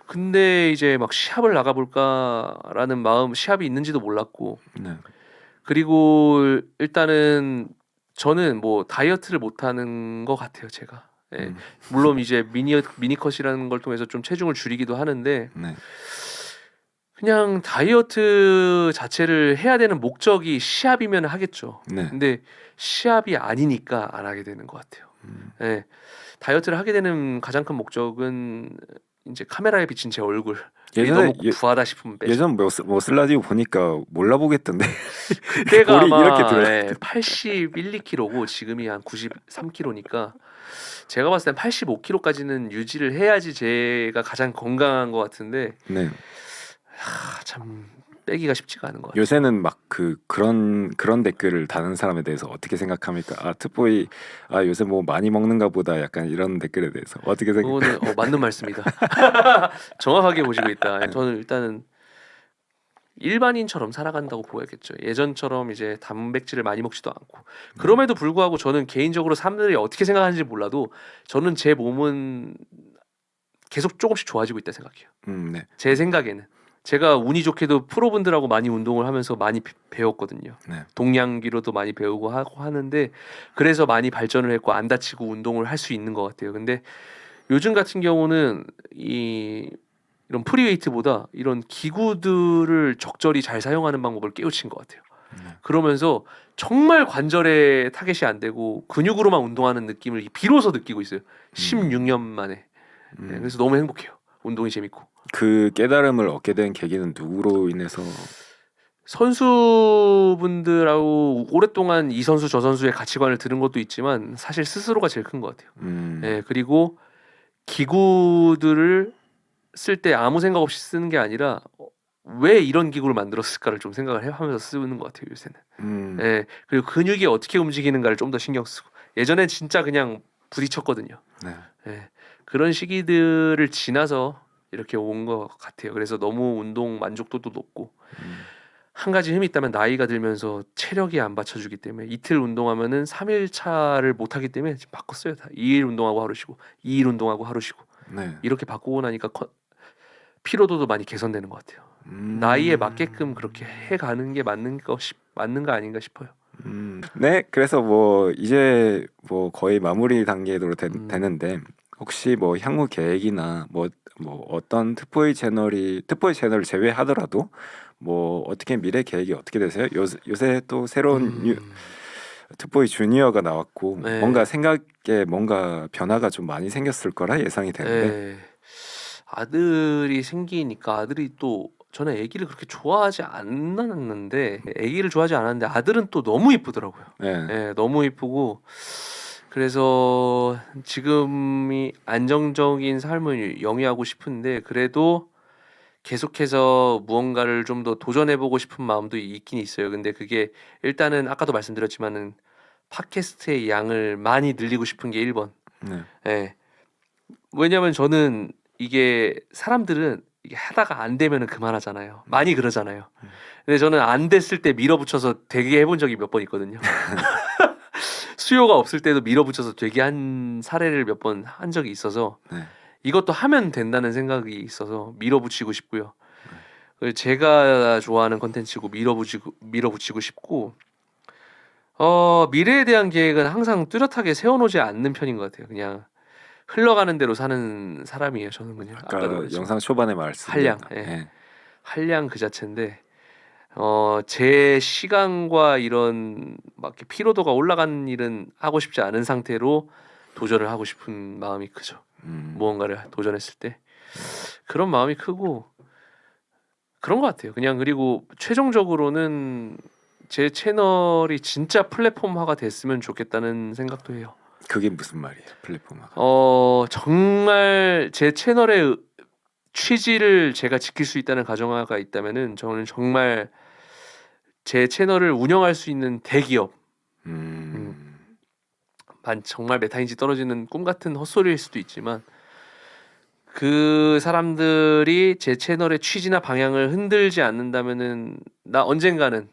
근데 이제 막 시합을 나가볼까라는 마음, 시합이 있는지도 몰랐고, 네. 그리고 일단은 저는 뭐 다이어트를 못하는 것 같아요, 제가. 예. 음. 물론 이제 미니컷이라는 걸 통해서 좀 체중을 줄이기도 하는데 네. 그냥 다이어트 자체를 해야 되는 목적이 시합이면 하겠죠. 네. 근데 시합이 아니니까 안 하게 되는 것 같아요. 예. 다이어트를 하게 되는 가장 큰 목적은 이제 카메라에 비친 제 얼굴. 예전에 너무 부하다 싶으면 빼죠. 예전 뭐 슬라디오 보니까 몰라보겠던데. 그때가 볼이 아마 이렇게 들어요. 81, 2kg고 지금이 한 93kg니까 제가 봤을 땐 85kg까지는 유지를 해야지 제가 가장 건강한 것 같은데 네. 참 빼기가 쉽지가 않은 것 같아요. 요새는 막 그런 댓글을 다는 사람에 대해서 어떻게 생각합니까? 아 특보이 요새 뭐 많이 먹는가 보다 약간 이런 댓글에 대해서 어떻게 생각해요? 그거는 맞는 말씀이다. 정확하게 보시고 있다. 저는 일단은 일반인처럼 살아간다고 보여야겠죠. 예전처럼 이제 단백질을 많이 먹지도 않고. 그럼에도 불구하고 저는 개인적으로 사람들이 어떻게 생각하는지 몰라도 저는 제 몸은 계속 조금씩 좋아지고 있다 생각해요. 네. 제 생각에는. 제가 운이 좋게도 프로분들하고 많이 운동을 하면서 많이 배웠거든요. 네. 동양기로도 많이 배우고 하고 하는데 그래서 많이 발전을 했고 안 다치고 운동을 할 수 있는 것 같아요. 근데 요즘 같은 경우는 이런 프리웨이트보다 이런 기구들을 적절히 잘 사용하는 방법을 깨우친 것 같아요. 그러면서 정말 관절에 타겟이 안 되고 근육으로만 운동하는 느낌을 비로소 느끼고 있어요. 16년 만에. 네, 그래서 너무 행복해요. 운동이 재밌고. 그 깨달음을 얻게 된 계기는 누구로 인해서? 선수분들하고 오랫동안 이 선수 저 선수의 가치관을 들은 것도 있지만 사실 스스로가 제일 큰 것 같아요. 네, 그리고 기구들을 쓸 때 아무 생각 없이 쓰는 게 아니라 왜 이런 기구를 만들었을까를 좀 생각을 하면서 쓰는 것 같아요 요새는. 예, 그리고 근육이 어떻게 움직이는가를 좀 더 신경 쓰고 예전엔 진짜 그냥 부딪혔거든요. 네. 예, 그런 시기들을 지나서 이렇게 온 것 같아요. 그래서 너무 운동 만족도도 높고 한 가지 흠이 있다면 나이가 들면서 체력이 안 받쳐주기 때문에 이틀 운동하면은 3일 차를 못 하기 때문에 지금 바꿨어요. 다 2일 운동하고 하루 쉬고 2일 운동하고 하루 쉬고 네. 이렇게 바꾸고 나니까 피로도도 많이 개선되는 것 같아요. 나이에 맞게끔 그렇게 해가는 게 맞는가 아닌가 싶어요. 네, 그래서 뭐 이제 뭐 거의 마무리 단계로 되는데 혹시 뭐 향후 계획이나 뭐 어떤 특보의 채널을 제외하더라도 뭐 어떻게 미래 계획이 어떻게 되세요? 요새 또 새로운 특보의 주니어가 나왔고 네. 뭔가 생각에 뭔가 변화가 좀 많이 생겼을 거라 예상이 되는데 예. 아들이 생기니까 아들이 또 저는 아기를 그렇게 좋아하지 않았는데 아기를 좋아하지 않았는데 아들은 또 너무 이쁘더라고요. 네. 예, 너무 이쁘고 그래서 지금이 안정적인 삶을 영위하고 싶은데 그래도 계속해서 무언가를 좀 더 도전해보고 싶은 마음도 있긴 있어요. 근데 그게 일단은 아까도 말씀드렸지만은 팟캐스트의 양을 많이 늘리고 싶은 게 1번. 네. 예. 왜냐면 저는 이게 사람들은 이게 하다가 안 되면은 그만하잖아요. 많이 그러잖아요. 근데 저는 안 됐을 때 밀어붙여서 되게 해본 적이 몇 번 있거든요. 수요가 없을 때도 밀어붙여서 되게 한 사례를 몇 번 한 적이 있어서 네. 이것도 하면 된다는 생각이 있어서 밀어붙이고 싶고요. 제가 좋아하는 컨텐츠고 밀어붙이고 싶고 미래에 대한 계획은 항상 뚜렷하게 세워놓지 않는 편인 것 같아요. 그냥 흘러가는 대로 사는 사람이에요. 저는 그냥 아까 아까도 말했지만 영상 초반에 말씀 한량, 예. 한량 그 자체인데 제 시간과 이런 막 이렇게 피로도가 올라가는 일은 하고 싶지 않은 상태로 도전을 하고 싶은 마음이 크죠. 무언가를 도전했을 때 그런 마음이 크고 그런 것 같아요. 그냥 그리고 최종적으로는 제 채널이 진짜 플랫폼화가 됐으면 좋겠다는 생각도 해요. 그게 무슨 말이에요? 플랫폼화가. 정말 제 채널의 취지를 제가 지킬 수 있다는 가정하가 있다면은 저는 정말 제 채널을 운영할 수 있는 대기업 정말 메타인지 떨어지는 꿈 같은 헛소리일 수도 있지만 그 사람들이 제 채널의 취지나 방향을 흔들지 않는다면은 나 언젠가는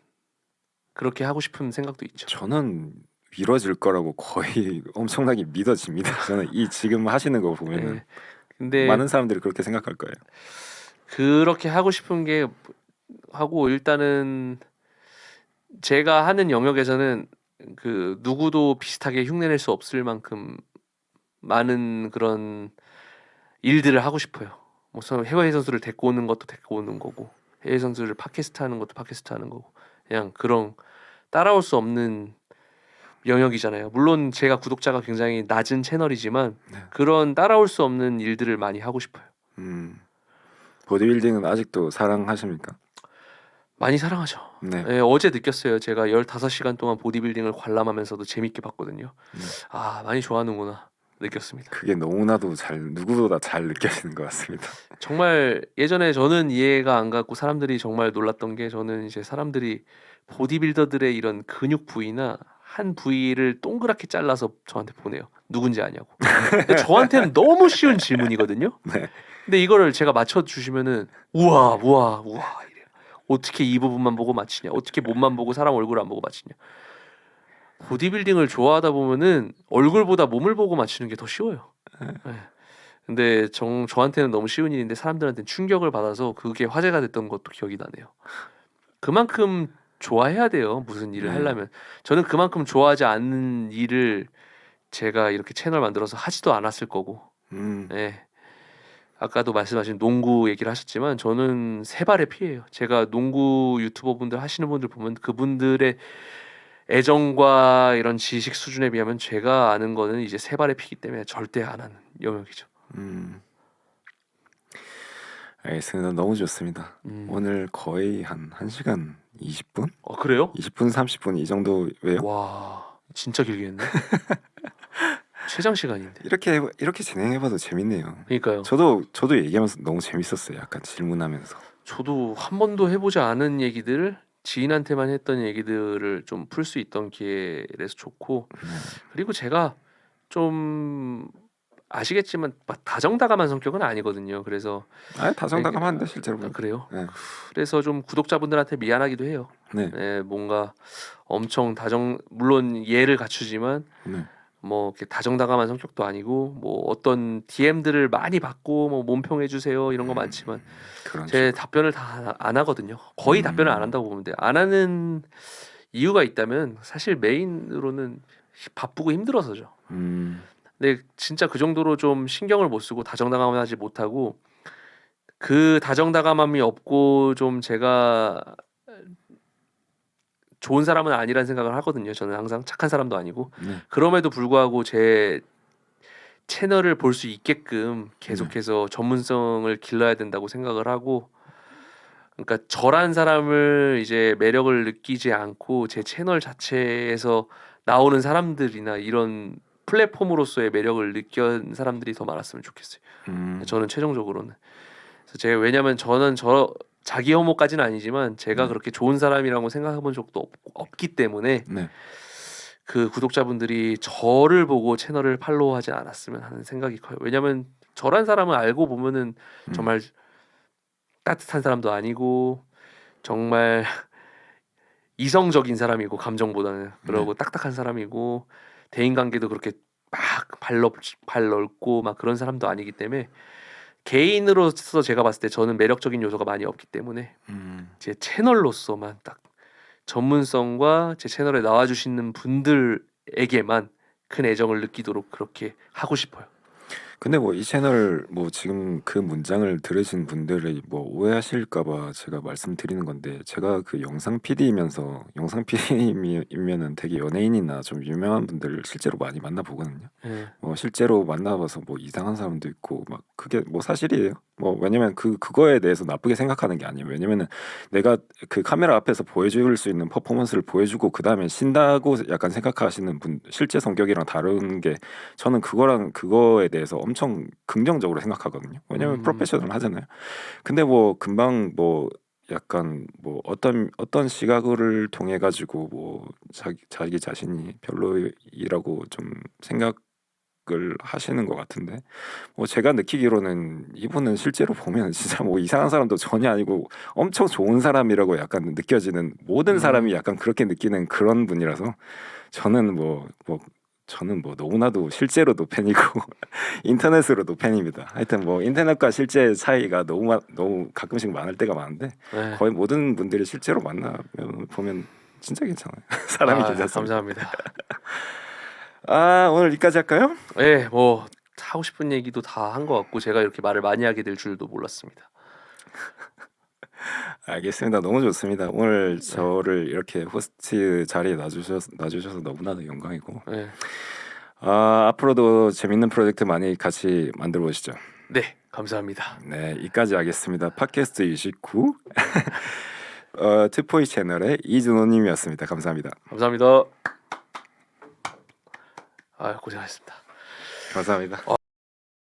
그렇게 하고 싶은 생각도 있죠. 저는 이뤄질 거라고 거의 엄청나게 믿어집니다. 저는 이 지금 하시는 거 보면은 예. 근데 많은 사람들이 그렇게 생각할 거예요. 그렇게 하고 싶은 게 하고 일단은 제가 하는 영역에서는 그 누구도 비슷하게 흉내낼 수 없을 만큼 많은 그런 일들을 하고 싶어요. 뭐 해외 선수를 데리고 오는 것도 데리고 오는 거고 해외 선수를 팟캐스트 하는 것도 팟캐스트 하는 거고 그냥 그런 따라올 수 없는 영역이잖아요. 물론 제가 구독자가 굉장히 낮은 채널이지만 네. 그런 따라올 수 없는 일들을 많이 하고 싶어요. 보디빌딩은 아직도 사랑하십니까? 많이 사랑하죠. 네. 예, 어제 느꼈어요. 제가 15시간 동안 보디빌딩을 관람하면서도 재밌게 봤거든요. 네. 아, 많이 좋아하는구나 느꼈습니다. 그게 너무나도 누구보다 잘 느껴지는 것 같습니다. 정말 예전에 저는 이해가 안 갔고 사람들이 정말 놀랐던 게 저는 이제 사람들이 보디빌더들의 이런 근육 부위나 한 부위를 동그랗게 잘라서 저한테 보내요. 누군지 아냐고. 근데 저한테는 너무 쉬운 질문이거든요. 네. 근데 이거를 제가 맞춰 주시면은 우와 이래요. 어떻게 이 부분만 보고 맞히냐? 어떻게 몸만 보고 사람 얼굴 안 보고 맞히냐? 보디빌딩을 좋아하다 보면은 얼굴보다 몸을 보고 맞추는 게 더 쉬워요. 네. 근데 저한테는 너무 쉬운 일인데 사람들한테는 충격을 받아서 그게 화제가 됐던 것도 기억이 나네요. 그만큼 좋아해야 돼요. 무슨 일을 하려면. 저는 그만큼 좋아하지 않는 일을 제가 이렇게 채널 만들어서 하지도 않았을 거고. 네. 아까도 말씀하신 농구 얘기를 하셨지만 저는 세 발의 피예요. 제가 농구 유튜버 분들 하시는 분들 보면 그분들의 애정과 이런 지식 수준에 비하면 제가 아는 거는 이제 세 발의 피기 때문에 절대 안 하는 영역이죠. 알겠습니다. 너무 좋습니다. 오늘 거의 한 1시간 20분? 그래요? 20분 30분 이 정도예요? 와, 진짜 길게 했네. 최장 시간인데. 이렇게 진행해봐도 재밌네요. 그러니까요. 저도 얘기하면서 너무 재밌었어요. 약간 질문하면서. 저도 한 번도 해보지 않은 얘기들, 지인한테만 했던 얘기들을 좀 풀 수 있던 기회라서 좋고, 그리고 제가 좀 아시겠지만 막 다정다감한 성격은 아니거든요. 그래서 다정다감한데 실제로. 그래요. 네. 그래서 좀 구독자분들한테 미안하기도 해요. 네. 네, 뭔가 엄청 물론 예를 갖추지만 네. 뭐 이렇게 다정다감한 성격도 아니고 뭐 어떤 DM들을 많이 받고 뭐 몸평해 주세요 이런 거 많지만 그런 제 식으로. 답변을 다 안 하거든요. 거의 답변을 안 한다고 보면 돼요. 안 하는 이유가 있다면 사실 메인으로는 바쁘고 힘들어서죠. 근데 진짜 그 정도로 좀 신경을 못 쓰고 다정다감하지 못하고 그 다정다감함이 없고 좀 제가 좋은 사람은 아니라는 생각을 하거든요. 저는 항상 착한 사람도 아니고 네. 그럼에도 불구하고 제 채널을 볼 수 있게끔 계속해서 전문성을 길러야 된다고 생각을 하고 그러니까 저란 사람을 이제 매력을 느끼지 않고 제 채널 자체에서 나오는 사람들이나 이런 플랫폼으로서의 매력을 느낀 사람들이 더 많았으면 좋겠어요. 저는 최종적으로는 그래서 제가 왜냐면 저는 자기 혐오까지는 아니지만 제가 그렇게 좋은 사람이라고 생각해본 적도 없기 때문에 네. 그 구독자분들이 저를 보고 채널을 팔로우하지 않았으면 하는 생각이 커요. 왜냐면 저란 사람은 알고 보면은 정말 따뜻한 사람도 아니고 정말 이성적인 사람이고 감정보다는 그러고 딱딱한 사람이고 대인관계도 그렇게 막 발 넓고 막 그런 사람도 아니기 때문에 개인으로서 제가 봤을 때 저는 매력적인 요소가 많이 없기 때문에 제 채널로서만 딱 전문성과 제 채널에 나와주시는 분들에게만 큰 애정을 느끼도록 그렇게 하고 싶어요. 근데 뭐 이 채널 뭐 지금 그 문장을 들으신 분들이 뭐 오해하실까봐 제가 말씀드리는 건데 제가 그 영상 PD이면서 영상 PD이면은 되게 연예인이나 좀 유명한 분들을 실제로 많이 만나보거든요. 뭐 실제로 만나봐서 뭐 이상한 사람도 있고 막 그게 뭐 사실이에요. 뭐 왜냐면 그거에 대해서 나쁘게 생각하는 게 아니에요. 왜냐면은 내가 그 카메라 앞에서 보여줄 수 있는 퍼포먼스를 보여주고 그 다음에 쉰다고 약간 생각하시는 분 실제 성격이랑 다른 게 저는 그거에 대해서 엄청 긍정적으로 생각하거든요. 왜냐면 프로페셔널 하잖아요. 근데 뭐 금방 뭐 약간 뭐 어떤 시각을 통해 가지고 뭐 자기 자신이 별로이라고 좀 생각을 하시는 것 같은데 뭐 제가 느끼기로는 이분은 실제로 보면 진짜 뭐 이상한 사람도 전혀 아니고 엄청 좋은 사람이라고 약간 느껴지는 모든 사람이 약간 그렇게 느끼는 그런 분이라서 저는 저는 뭐 너무나도 실제로도 팬이고 인터넷으로도 팬입니다. 하여튼 뭐 인터넷과 실제 차이가 너무 가끔씩 많을 때가 많은데 네. 거의 모든 분들이 실제로 만나면 보면 진짜 괜찮아요. 사람이 괜찮습니다. 감사합니다. 오늘 여기까지 할까요? 네, 뭐 하고 싶은 얘기도 다 한 것 같고 제가 이렇게 말을 많이 하게 될 줄도 몰랐습니다. 알겠습니다. 너무 좋습니다. 오늘 저를 이렇게 호스트 자리에 놔주셔서 너무나도 영광이고 네, 앞으로도 재밌는 프로젝트 많이 같이 만들어 보시죠. 네, 감사합니다. 네, 여기까지 하겠습니다. 팟캐스트 29 트포이 채널의 이준호님이었습니다. 감사합니다. 감사합니다. 고생하셨습니다. 감사합니다.